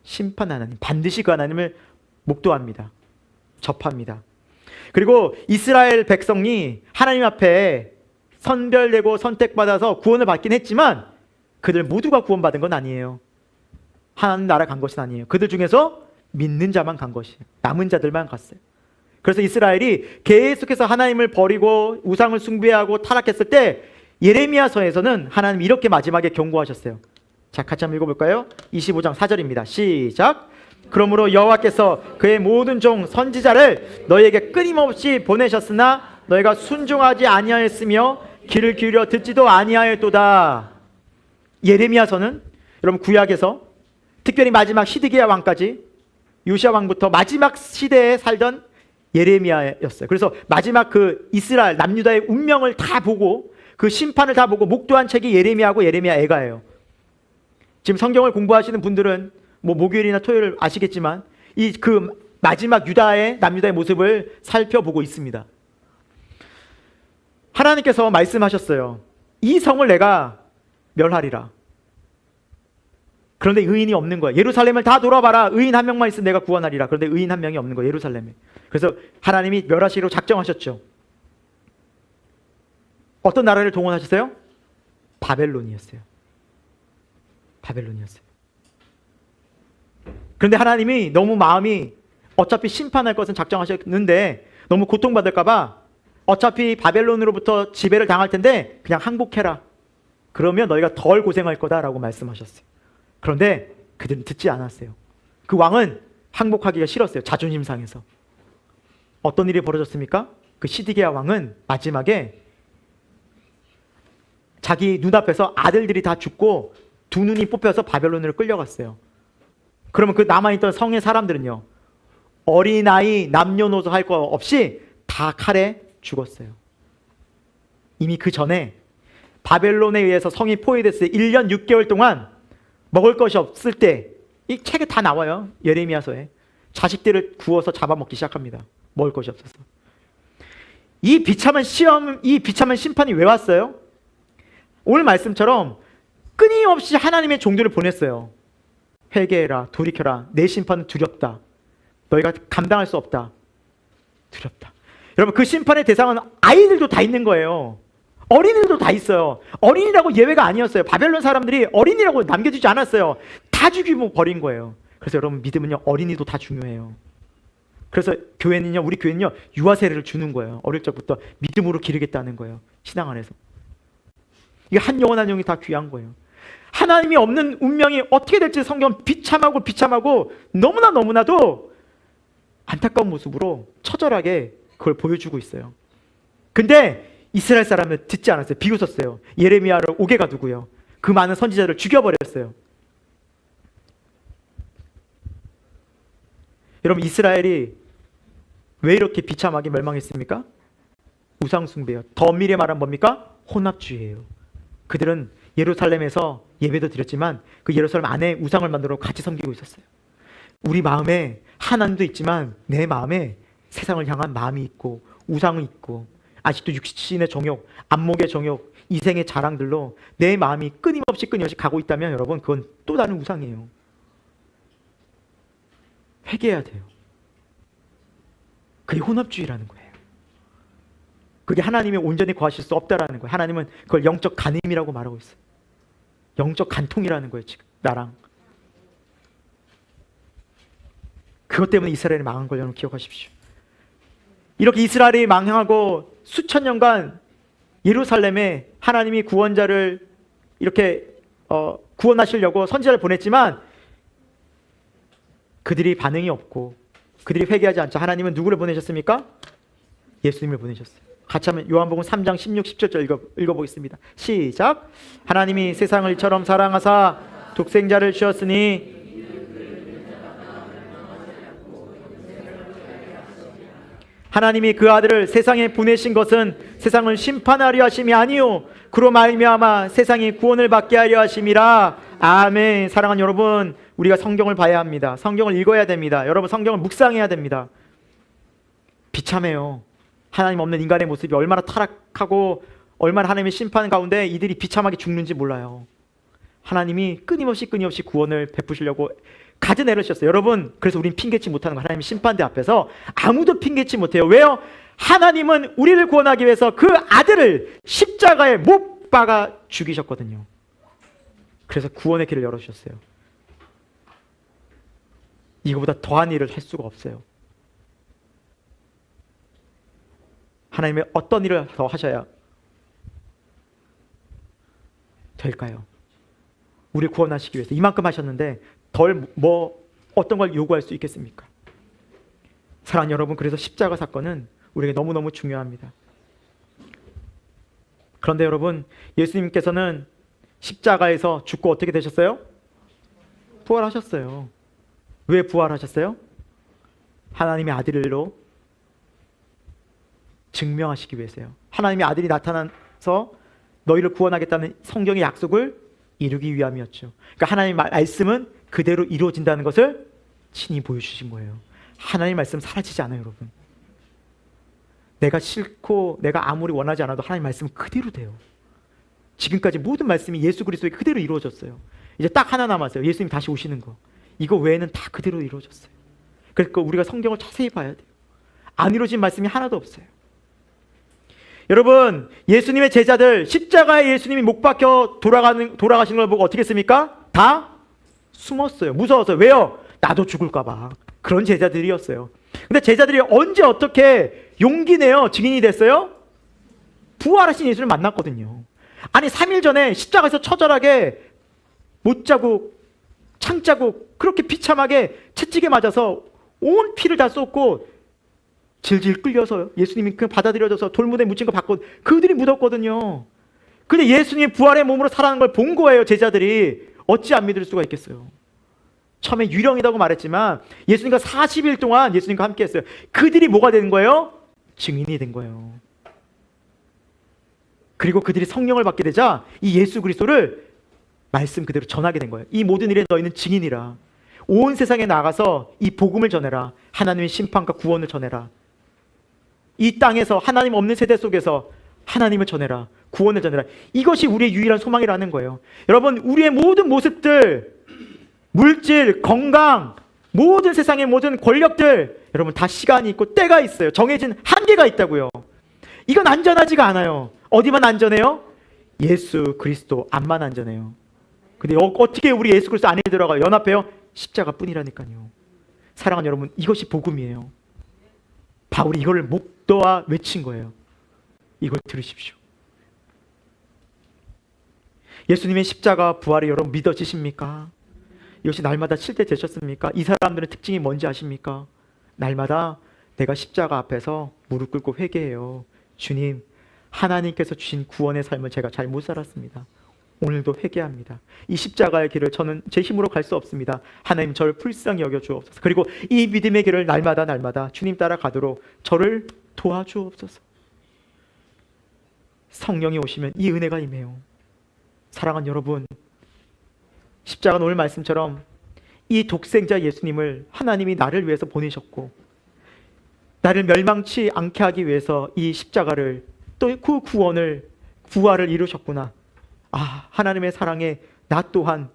심판의 하나님. 반드시 그 하나님을 목도합니다. 접합니다. 그리고 이스라엘 백성이 하나님 앞에 선별되고 선택받아서 구원을 받긴 했지만 그들 모두가 구원받은 건 아니에요. 하나님 나라 간 것은 아니에요. 그들 중에서 믿는 자만 간 것이에요. 남은 자들만 갔어요. 그래서 이스라엘이 계속해서 하나님을 버리고 우상을 숭배하고 타락했을 때 예레미야서에서는 하나님 이렇게 마지막에 경고하셨어요. 자, 같이 한번 읽어볼까요? 25장 4절입니다. 시작. 그러므로 여호와께서 그의 모든 종 선지자를 너희에게 끊임없이 보내셨으나 너희가 순종하지 아니하였으며 귀를 기울여 듣지도 아니하였도다. 예레미야서는 여러분 구약에서 특별히 마지막 시드기야 왕까지 요시야 왕부터 마지막 시대에 살던 예레미야였어요. 그래서 마지막 그 이스라엘 남유다의 운명을 다 보고 그 심판을 다 보고 목도한 책이 예레미야하고 예레미야 애가예요. 지금 성경을 공부하시는 분들은 뭐 목요일이나 토요일 아시겠지만 이 그 마지막 유다의 남유다의 모습을 살펴보고 있습니다. 하나님께서 말씀하셨어요. 이 성을 내가 멸하리라. 그런데 의인이 없는 거야. 예루살렘을 다 돌아봐라. 의인 한 명만 있으면 내가 구원하리라. 그런데 의인 한 명이 없는 거야, 예루살렘에. 그래서 하나님이 멸하시기로 작정하셨죠. 어떤 나라를 동원하셨어요? 바벨론이었어요. 바벨론이었어요. 그런데 하나님이 너무 마음이 어차피 심판할 것은 작정하셨는데 너무 고통받을까 봐 어차피 바벨론으로부터 지배를 당할 텐데 그냥 항복해라. 그러면 너희가 덜 고생할 거다라고 말씀하셨어요. 그런데 그들은 듣지 않았어요. 그 왕은 항복하기가 싫었어요. 자존심 상해서. 어떤 일이 벌어졌습니까? 그 시드기야 왕은 마지막에 자기 눈앞에서 아들들이 다 죽고 두 눈이 뽑혀서 바벨론으로 끌려갔어요. 그러면 그 남아있던 성의 사람들은요, 어린아이, 남녀노소 할 거 없이 다 칼에 죽었어요. 이미 그 전에 바벨론에 의해서 성이 포위됐을 때 1년 6개월 동안 먹을 것이 없을 때, 이 책에 다 나와요. 예레미야서에. 자식들을 구워서 잡아먹기 시작합니다. 먹을 것이 없어서. 이 비참한 시험, 이 비참한 심판이 왜 왔어요? 오늘 말씀처럼 끊임없이 하나님의 종들을 보냈어요. 회개해라, 돌이켜라. 내 심판은 두렵다. 너희가 감당할 수 없다. 두렵다. 여러분, 그 심판의 대상은 아이들도 다 있는 거예요. 어린이들도 다 있어요. 어린이라고 예외가 아니었어요. 바벨론 사람들이 어린이라고 남겨두지 않았어요. 다 죽이고 버린 거예요. 그래서 여러분, 믿음은요, 어린이도 다 중요해요. 그래서 교회는요, 우리 교회는요, 유아 세례를 주는 거예요. 어릴 적부터 믿음으로 기르겠다는 거예요. 신앙 안에서. 이게 한 영혼 한 영이 다 귀한 거예요. 하나님이 없는 운명이 어떻게 될지 성경은 비참하고 너무나도 안타까운 모습으로 처절하게 그걸 보여주고 있어요. 근데 이스라엘 사람은 듣지 않았어요. 비웃었어요. 예레미야를 옥에 가두고요. 그 많은 선지자를 죽여버렸어요. 여러분, 이스라엘이 왜 이렇게 비참하게 멸망했습니까? 우상숭배요. 더 엄밀히 말하면 뭡니까? 혼합주의예요. 그들은 예루살렘에서 예배도 드렸지만 그 예루살렘 안에 우상을 만들어 같이 섬기고 있었어요. 우리 마음에 하나님도 있지만 내 마음에 세상을 향한 마음이 있고 우상이 있고 아직도 육신의 정욕, 안목의 정욕, 이생의 자랑들로 내 마음이 끊임없이 가고 있다면 여러분, 그건 또 다른 우상이에요. 회개해야 돼요. 그게 혼합주의라는 거예요. 그게 하나님이 온전히 거하실 수 없다라는 거예요. 하나님은 그걸 영적 간음이라고 말하고 있어요. 영적 간통이라는 거예요. 지금 나랑. 그것 때문에 이스라엘이 망한 걸 여러분 기억하십시오. 이렇게 이스라엘이 망하고 수천 년간 예루살렘에 하나님이 구원자를 이렇게 구원하시려고 선지자를 보냈지만 그들이 반응이 없고 그들이 회개하지 않자 하나님은 누구를 보내셨습니까? 예수님을 보내셨어요. 같이 하면 요한복음 3장 16, 17절 읽어보겠습니다. 시작. 하나님이 세상을 이처럼 사랑하사 독생자를 주셨으니 하나님이 그 아들을 세상에 보내신 것은 세상을 심판하려 하심이 아니요 그로 말미암아 세상이 구원을 받게 하려 하심이라. 아멘. 사랑하는 여러분, 우리가 성경을 봐야 합니다. 성경을 읽어야 됩니다. 여러분, 성경을 묵상해야 됩니다. 비참해요. 하나님 없는 인간의 모습이 얼마나 타락하고 얼마나 하나님의 심판 가운데 이들이 비참하게 죽는지 몰라요. 하나님이 끊임없이 구원을 베푸시려고 가져내려주셨어요. 여러분, 그래서 우린 핑계치 못하는 거. 하나님의 심판대 앞에서 아무도 핑계치 못해요. 왜요? 하나님은 우리를 구원하기 위해서 그 아들을 십자가에 못 박아 죽이셨거든요. 그래서 구원의 길을 열어주셨어요. 이거보다 더한 일을 할 수가 없어요. 하나님의 어떤 일을 더 하셔야 될까요? 우리를 구원하시기 위해서 이만큼 하셨는데 덜 어떤 걸 요구할 수 있겠습니까? 사랑하는 여러분, 그래서 십자가 사건은 우리에게 너무너무 중요합니다. 그런데 여러분, 예수님께서는 십자가에서 죽고 어떻게 되셨어요? 부활하셨어요. 왜 부활하셨어요? 하나님의 아들로 증명하시기 위해서요. 하나님의 아들이 나타나서 너희를 구원하겠다는 성경의 약속을 이루기 위함이었죠. 그러니까 하나님의 말씀은 그대로 이루어진다는 것을 친히 보여주신 거예요. 하나님의 말씀 사라지지 않아요, 여러분. 내가 싫고 내가 아무리 원하지 않아도 하나님의 말씀은 그대로 돼요. 지금까지 모든 말씀이 예수 그리스도에 그대로 이루어졌어요. 이제 딱 하나 남았어요. 예수님 다시 오시는 거. 이거 외에는 다 그대로 이루어졌어요. 그러니까 우리가 성경을 자세히 봐야 돼요. 안 이루어진 말씀이 하나도 없어요. 여러분, 예수님의 제자들 십자가에 예수님이 못 박혀 돌아가시는 걸 보고 어떻게 했습니까? 다 숨었어요. 무서워서. 왜요? 나도 죽을까 봐. 그런 제자들이었어요. 근데 제자들이 언제 어떻게 용기 내어 증인이 됐어요? 부활하신 예수를 만났거든요. 아니 3일 전에 십자가에서 처절하게 못자국, 창자국 그렇게 비참하게 채찍에 맞아서 온 피를 다 쏟고 질질 끌려서 예수님이 그냥 받아들여져서 돌무대에 묻힌 거 받고 그들이 묻었거든요. 근데 예수님이 부활의 몸으로 살아나는 걸 본 거예요. 제자들이. 어찌 안 믿을 수가 있겠어요? 처음에 유령이라고 말했지만 예수님과 40일 동안 예수님과 함께 했어요. 그들이 뭐가 된 거예요? 증인이 된 거예요. 그리고 그들이 성령을 받게 되자 이 예수 그리스도를 말씀 그대로 전하게 된 거예요. 이 모든 일에 너희는 증인이라. 온 세상에 나가서 이 복음을 전해라. 하나님의 심판과 구원을 전해라. 이 땅에서 하나님 없는 세대 속에서 하나님을 전해라. 구원을 전해라. 이것이 우리의 유일한 소망이라는 거예요. 여러분, 우리의 모든 모습들, 물질, 건강, 모든 세상의 모든 권력들, 여러분 다 시간이 있고 때가 있어요. 정해진 한계가 있다고요. 이건 안전하지가 않아요. 어디만 안전해요? 예수 그리스도 안만 안전해요. 근데 어떻게 우리 예수 그리스도 안에 들어가요? 연합해요? 십자가뿐이라니까요. 사랑하는 여러분, 이것이 복음이에요. 바울이 이걸 목도와 외친 거예요. 이걸 들으십시오. 예수님의 십자가 부활이 여러분 믿어지십니까? 이것이 날마다 실제 되셨습니까? 이 사람들의 특징이 뭔지 아십니까? 날마다 내가 십자가 앞에서 무릎 꿇고 회개해요. 주님, 하나님께서 주신 구원의 삶을 제가 잘 못 살았습니다. 오늘도 회개합니다. 이 십자가의 길을 저는 제 힘으로 갈 수 없습니다. 하나님 저를 불쌍히 여겨 주옵소서. 그리고 이 믿음의 길을 날마다 주님 따라가도록 저를 도와주옵소서. 성령이 오시면 이 은혜가 임해요. 사랑하는 여러분, 십자가 오늘 말씀처럼 이 독생자 예수님을 하나님이 나를 위해서 보내셨고 나를 멸망치 않게 하기 위해서 이 십자가를 또 그 부활을 이루셨구나. 아, 하나님의 사랑에 나 또한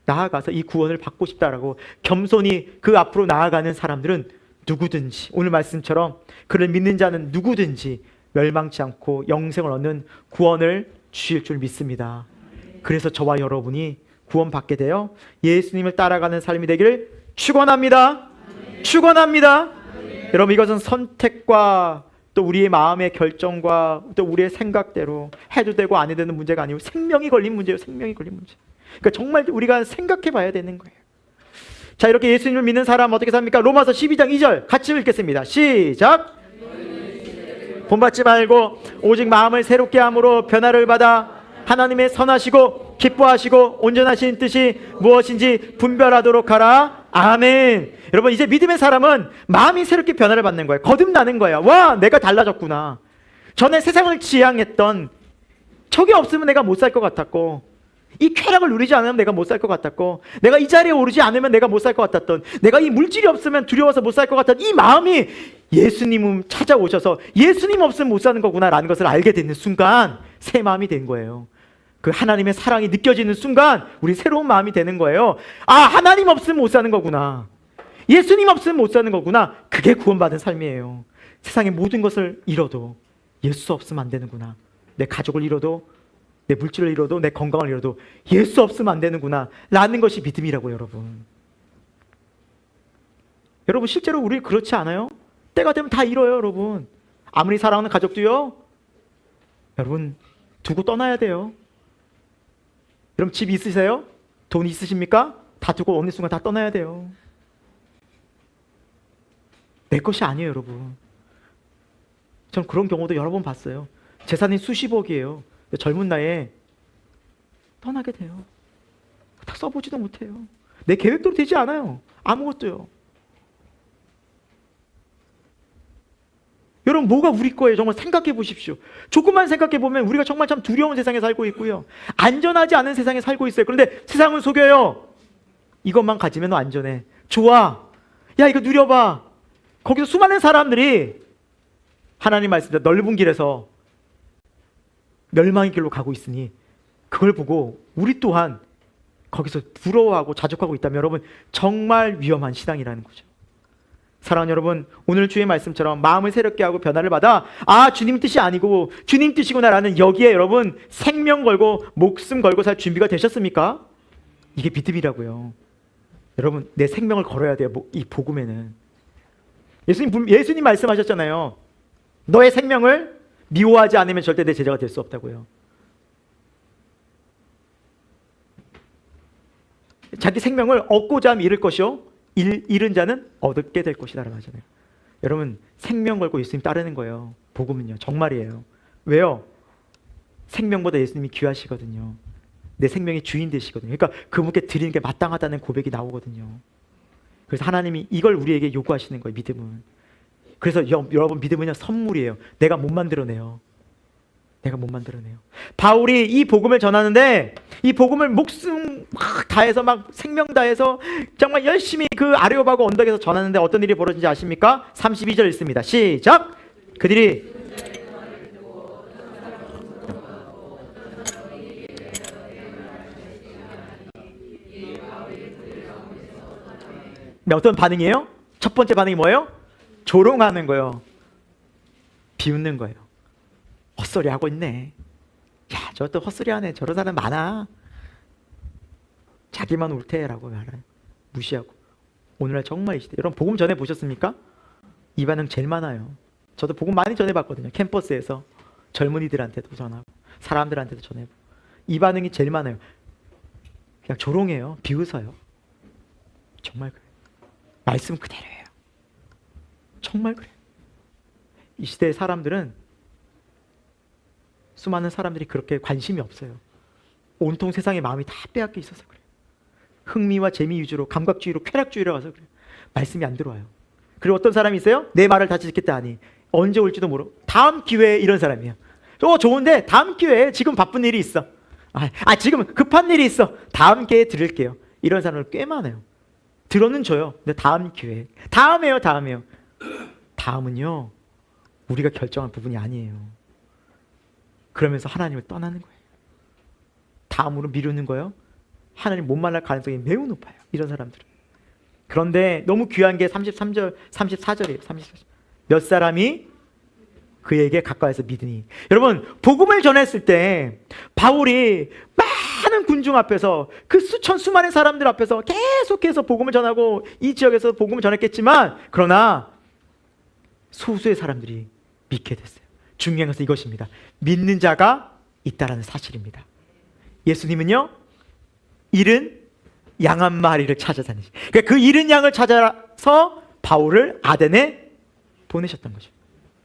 나아가서 이 구원을 받고 싶다라고 겸손히 그 앞으로 나아가는 사람들은 누구든지 오늘 말씀처럼 그를 믿는 자는 누구든지 멸망치 않고 영생을 얻는 구원을 주실 줄 믿습니다. 그래서 저와 여러분이 구원받게 되어 예수님을 따라가는 삶이 되기를 축원합니다. 축원합니다. 여러분, 이것은 선택과 또 우리의 마음의 결정과 또 우리의 생각대로 해도 되고 안 해도 되는 문제가 아니고 생명이 걸린 문제예요. 생명이 걸린 문제. 그러니까 정말 우리가 생각해 봐야 되는 거예요. 자, 이렇게 예수님을 믿는 사람 어떻게 삽니까? 로마서 12장 2절 같이 읽겠습니다. 시작. 본받지 말고 오직 마음을 새롭게 함으로 변화를 받아 하나님의 선하시고 기뻐하시고 온전하신 뜻이 무엇인지 분별하도록 하라. 아멘. 여러분, 이제 믿음의 사람은 마음이 새롭게 변화를 받는 거예요. 거듭나는 거예요. 와, 내가 달라졌구나. 전에 세상을 지향했던 저게 없으면 내가 못 살 것 같았고, 이 쾌락을 누리지 않으면 내가 못 살 것 같았고, 내가 이 자리에 오르지 않으면 내가 못 살 것 같았던, 내가 이 물질이 없으면 두려워서 못 살 것 같았던 이 마음이 예수님 찾아오셔서 예수님 없으면 못 사는 거구나 라는 것을 알게 되는 순간 새 마음이 된 거예요. 그 하나님의 사랑이 느껴지는 순간 우리 새로운 마음이 되는 거예요. 아, 하나님 없으면 못 사는 거구나. 예수님 없으면 못 사는 거구나. 그게 구원받은 삶이에요. 세상의 모든 것을 잃어도 예수 없으면 안 되는구나. 내 가족을 잃어도, 내 물질을 잃어도, 내 건강을 잃어도 예수 없으면 안 되는구나 라는 것이 믿음이라고. 여러분, 실제로 우리 그렇지 않아요? 때가 되면 다 잃어요. 여러분, 아무리 사랑하는 가족도요, 여러분 두고 떠나야 돼요. 여러분, 집 있으세요? 돈 있으십니까? 다 두고 어느 순간 다 떠나야 돼요. 내 것이 아니에요. 여러분, 전 그런 경우도 여러 번 봤어요. 재산이 수십억이에요. 젊은 나이에 떠나게 돼요. 다 써보지도 못해요. 내 계획대로 되지 않아요. 아무것도요. 여러분, 뭐가 우리 거예요? 정말 생각해 보십시오. 조금만 생각해 보면 우리가 정말 참 두려운 세상에 살고 있고요, 안전하지 않은 세상에 살고 있어요. 그런데 세상은 속여요. 이것만 가지면 안전해, 좋아, 야 이거 누려봐. 거기서 수많은 사람들이 하나님 말씀대로 넓은 길에서 멸망의 길로 가고 있으니 그걸 보고 우리 또한 거기서 부러워하고 자족하고 있다면 여러분, 정말 위험한 신앙이라는 거죠. 사랑하는 여러분, 오늘 주의 말씀처럼 마음을 새롭게 하고 변화를 받아, 아, 주님 뜻이 아니고 주님 뜻이구나라는 여기에 여러분 생명 걸고 목숨 걸고 살 준비가 되셨습니까? 이게 믿음이라고요. 여러분, 내 생명을 걸어야 돼요. 이 복음에는 예수님 말씀하셨잖아요. 너의 생명을 미워하지 않으면 절대 내 제자가 될 수 없다고요. 자기 생명을 얻고자 하면 잃을 것이요, 잃은 자는 얻게 될 것이다라고 하잖아요. 여러분, 생명 걸고 예수님 따르는 거예요. 복음은요, 정말이에요. 왜요? 생명보다 예수님이 귀하시거든요. 내 생명의 주인 되시거든요. 그러니까 그분께 드리는 게 마땅하다는 고백이 나오거든요. 그래서 하나님이 이걸 우리에게 요구하시는 거예요. 믿음은. 그래서 여러분, 믿음은요 선물이에요. 내가 못 만들어내요. 내가 못 만들어내요. 바울이 이 복음을 전하는데 이 복음을 목숨 막 다해서 막 생명 다해서 정말 열심히 그 아레오바고 언덕에서 전하는데 어떤 일이 벌어진지 아십니까? 32절 읽습니다. 시작! 그들이 어떤 반응이에요? 첫 번째 반응이 뭐예요? 조롱하는 거예요. 비웃는 거예요. 헛소리 하고 있네. 야, 저것도 헛소리 하네. 저런 사람 많아. 자기만 옳대라고 말해요. 무시하고. 오늘날 정말 이 시대. 여러분 복음 전해 보셨습니까? 이 반응 제일 많아요. 저도 복음 많이 전해봤거든요. 캠퍼스에서 젊은이들한테도 전하고 사람들한테도 전해보고. 이 반응이 제일 많아요. 그냥 조롱해요. 비웃어요. 정말 그래요. 말씀 그대로예요. 정말 그래요. 이 시대의 사람들은, 수많은 사람들이 그렇게 관심이 없어요. 온통 세상의 마음이 다 빼앗겨 있어서 그래요. 흥미와 재미 위주로, 감각주의로, 쾌락주의로 가서 그래요. 말씀이 안 들어와요. 그리고 어떤 사람이 있어요? 내 말을 다 듣겠다 하니 언제 올지도 모르고 다음 기회에, 이런 사람이에요. 좋은데 다음 기회에, 지금 바쁜 일이 있어. 지금 급한 일이 있어. 다음 기회에 들을게요. 이런 사람들 꽤 많아요. 들어는 줘요. 근데 다음 기회에. 다음에요. 다음은요 우리가 결정할 부분이 아니에요. 그러면서 하나님을 떠나는 거예요. 다음으로 미루는 거예요. 하나님 못 만날 가능성이 매우 높아요. 이런 사람들은. 그런데 너무 귀한 게 33절, 34절이에요. 34절. 몇 사람이 그에게 가까이서 믿으니. 여러분 복음을 전했을 때 바울이 많은 군중 앞에서, 그 수많은 사람들 앞에서 계속해서 복음을 전하고 이 지역에서 복음을 전했겠지만, 그러나 소수의 사람들이 믿게 됐어요. 중요한 것은 이것입니다. 믿는 자가 있다라는 사실입니다. 예수님은요 잃은 양 한 마리를 찾아다니시. 그러니까 그 잃은 양을 찾아서 바울을 아덴에 보내셨던 거죠.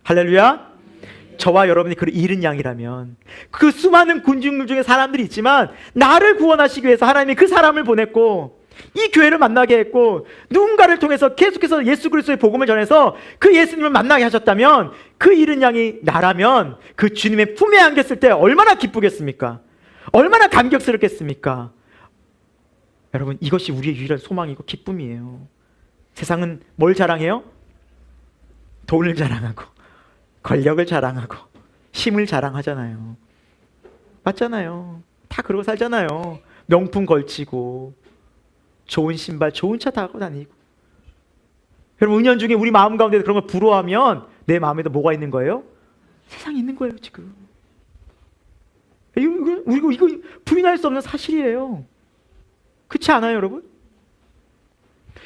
할렐루야. 저와 여러분이 그 잃은 양이라면, 그 수많은 군중들 중에 사람들이 있지만 나를 구원하시기 위해서 하나님이 그 사람을 보냈고 이 교회를 만나게 했고 누군가를 통해서 계속해서 예수 그리스도의 복음을 전해서 그 예수님을 만나게 하셨다면, 그 잃은 양이 나라면 그 주님의 품에 안겼을 때 얼마나 기쁘겠습니까? 얼마나 감격스럽겠습니까? 여러분 이것이 우리의 유일한 소망이고 기쁨이에요. 세상은 뭘 자랑해요? 돈을 자랑하고 권력을 자랑하고 힘을 자랑하잖아요. 맞잖아요. 다 그러고 살잖아요. 명품 걸치고 좋은 신발, 좋은 차 타고 다니고. 여러분 은연중에 우리 마음 가운데 그런 걸 부러워하면 내 마음에도 뭐가 있는 거예요? 세상이 있는 거예요 지금. 이거 부인할 수 없는 사실이에요. 그렇지 않아요 여러분?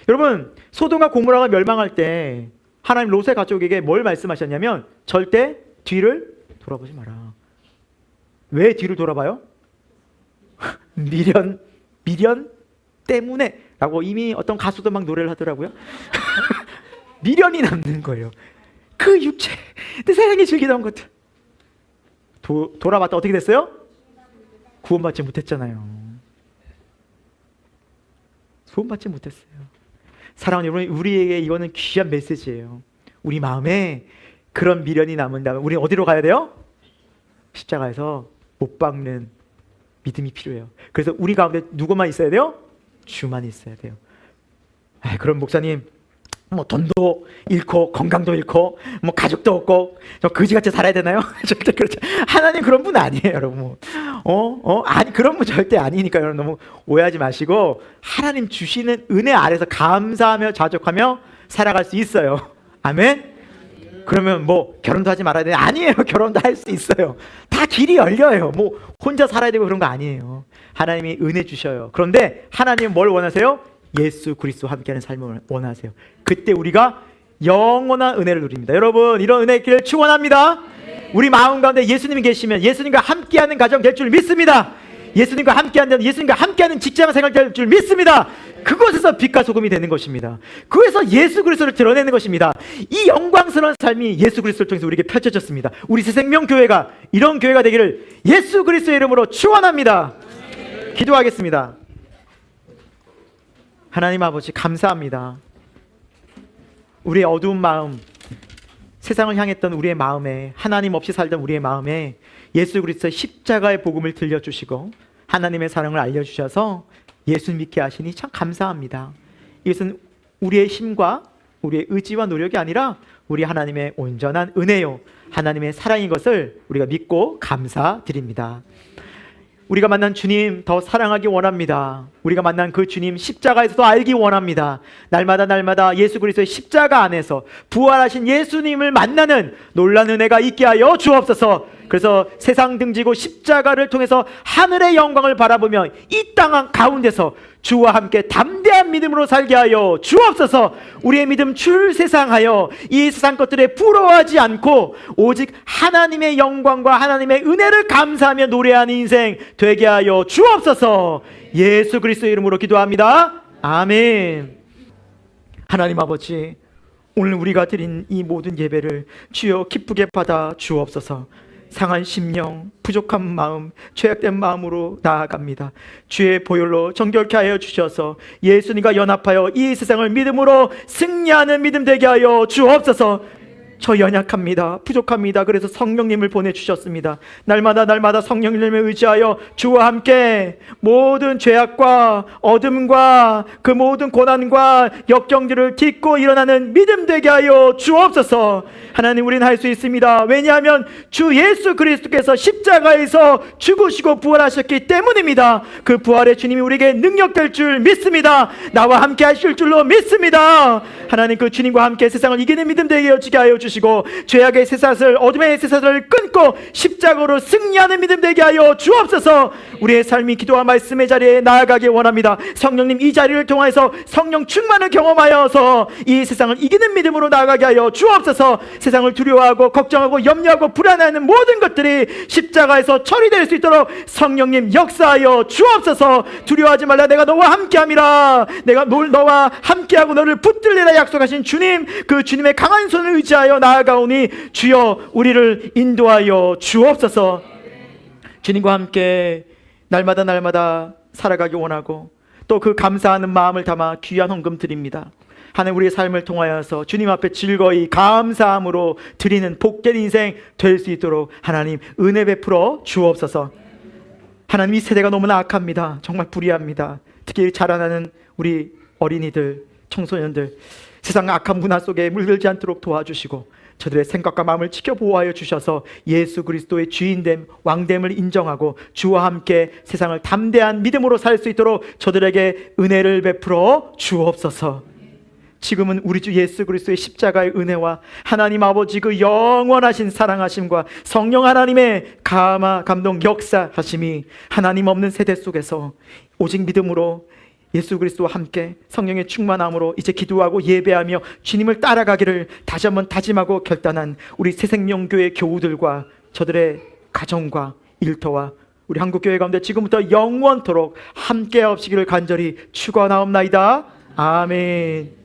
여러분 소돔과 고모라가 멸망할 때 하나님 롯의 가족에게 뭘 말씀하셨냐면, 절대 뒤를 돌아보지 마라. 왜 뒤를 돌아봐요? 미련 때문에 라고 이미 어떤 가수도 막 노래를 하더라고요. 미련이 남는 거예요. 그 육체, 내 세상에 즐기던 것들. 돌아봤다 어떻게 됐어요? 구원받지 못했잖아요. 구원받지 못했어요. 사랑하는 여러분, 우리에게 이거는 귀한 메시지예요. 우리 마음에 그런 미련이 남은다면 우리는 어디로 가야 돼요? 십자가에서 못 박는 믿음이 필요해요. 그래서 우리 가운데 누구만 있어야 돼요? 주만 있어야 돼요. 그럼 목사님 뭐 돈도 잃고 건강도 잃고 뭐 가족도 없고 저 거지같이 살아야 되나요? 절대 그렇죠. 하나님 그런 분 아니에요, 여러분. 아니 그런 분 절대 아니니까 여러분 너무 오해하지 마시고 하나님 주시는 은혜 아래서 감사하며 자족하며 살아갈 수 있어요. 아멘. 그러면 뭐 결혼도 하지 말아야 돼? 아니에요. 결혼도 할 수 있어요. 다 길이 열려요. 뭐 혼자 살아야 되고 그런 거 아니에요. 하나님이 은혜 주셔요. 그런데 하나님은 뭘 원하세요? 예수 그리스도와 함께하는 삶을 원하세요. 그때 우리가 영원한 은혜를 누립니다. 여러분 이런 은혜 있기를 축원합니다. 우리 마음 가운데 예수님이 계시면 예수님과 함께하는 가정 될 줄 믿습니다. 예수님과 함께하는, 예수님과 함께하는 직장 생활 될 줄 믿습니다. 그곳에서 빛과 소금이 되는 것입니다. 그래서 예수 그리스도를 드러내는 것입니다. 이 영광스러운 삶이 예수 그리스도를 통해서 우리에게 펼쳐졌습니다. 우리 새생명교회가 이런 교회가 되기를 예수 그리스도의 이름으로 축원합니다. 기도하겠습니다. 하나님 아버지, 감사합니다. 우리의 어두운 마음, 세상을 향했던 우리의 마음에, 하나님 없이 살던 우리의 마음에 예수 그리스도의 십자가의 복음을 들려주시고 하나님의 사랑을 알려주셔서 예수 믿게 하시니 참 감사합니다. 이것은 우리의 힘과 우리의 의지와 노력이 아니라 우리 하나님의 온전한 은혜요, 하나님의 사랑인 것을 우리가 믿고 감사드립니다. 우리가 만난 주님 더 사랑하기 원합니다. 우리가 만난 그 주님 십자가에서도 알기 원합니다. 날마다 예수 그리스도의 십자가 안에서 부활하신 예수님을 만나는 놀라운 은혜가 있게 하여 주옵소서. 그래서 세상 등지고 십자가를 통해서 하늘의 영광을 바라보며 이 땅 가운데서 주와 함께 담대한 믿음으로 살게 하여 주옵소서. 우리의 믿음 출세상하여 이 세상 것들에 부러워하지 않고 오직 하나님의 영광과 하나님의 은혜를 감사하며 노래하는 인생 되게 하여 주옵소서. 예수 그리스도의 이름으로 기도합니다. 아멘. 하나님 아버지, 오늘 우리가 드린 이 모든 예배를 주여 기쁘게 받아 주옵소서. 상한 심령, 부족한 마음, 죄악된 마음으로 나아갑니다. 주의 보혈로 정결케 하여 주셔서 예수님과 연합하여 이 세상을 믿음으로 승리하는 믿음 되게 하여 주옵소서. 저 연약합니다. 부족합니다. 그래서 성령님을 보내주셨습니다. 날마다 성령님을 의지하여 주와 함께 모든 죄악과 어둠과 그 모든 고난과 역경들을 딛고 일어나는 믿음 되게 하여 주옵소서. 하나님, 우리는 할 수 있습니다. 왜냐하면 주 예수 그리스도께서 십자가에서 죽으시고 부활하셨기 때문입니다. 그 부활의 주님이 우리에게 능력될 줄 믿습니다. 나와 함께 하실 줄로 믿습니다. 하나님, 그 주님과 함께 세상을 이기는 믿음 되게 하여 주시고 죄악의 쇠사슬, 어둠의 쇠사슬을 끊고 십자가로 승리하는 믿음 되게 하여 주옵소서. 우리의 삶이 기도와 말씀의 자리에 나아가기 원합니다. 성령님, 이 자리를 통해서 성령 충만을 경험하여서 이 세상을 이기는 믿음으로 나아가게 하여 주옵소서. 세상을 두려워하고 걱정하고 염려하고 불안해하는 모든 것들이 십자가에서 처리될 수 있도록 성령님 역사하여 주옵소서. 두려워하지 말라, 내가 너와 함께함이라. 내가 너와 함께하고 너를 붙들리라 약속하신 주님, 그 주님의 강한 손을 의지하여 나아가오니 주여 우리를 인도하여 주옵소서. 주님과 함께 날마다 살아가기 원하고 또 그 감사하는 마음을 담아 귀한 헌금 드립니다. 하나님, 우리의 삶을 통하여서 주님 앞에 즐거이 감사함으로 드리는 복된 인생 될 수 있도록 하나님 은혜 베풀어 주옵소서. 하나님, 이 세대가 너무나 악합니다. 정말 불의합니다. 특히 자라나는 우리 어린이들, 청소년들, 세상 악한 문화 속에 물들지 않도록 도와주시고 저들의 생각과 마음을 지켜보호하여 주셔서 예수 그리스도의 주인됨, 왕됨을 인정하고 주와 함께 세상을 담대한 믿음으로 살 수 있도록 저들에게 은혜를 베풀어 주옵소서. 지금은 우리 주 예수 그리스도의 십자가의 은혜와 하나님 아버지 그 영원하신 사랑하심과 성령 하나님의 감동 역사하심이 하나님 없는 세대 속에서 오직 믿음으로 예수 그리스도와 함께 성령의 충만함으로 이제 기도하고 예배하며 주님을 따라가기를 다시 한번 다짐하고 결단한 우리 새생명교회 교우들과 저들의 가정과 일터와 우리 한국교회 가운데 지금부터 영원토록 함께 하시기를 간절히 축원하옵나이다. 아멘.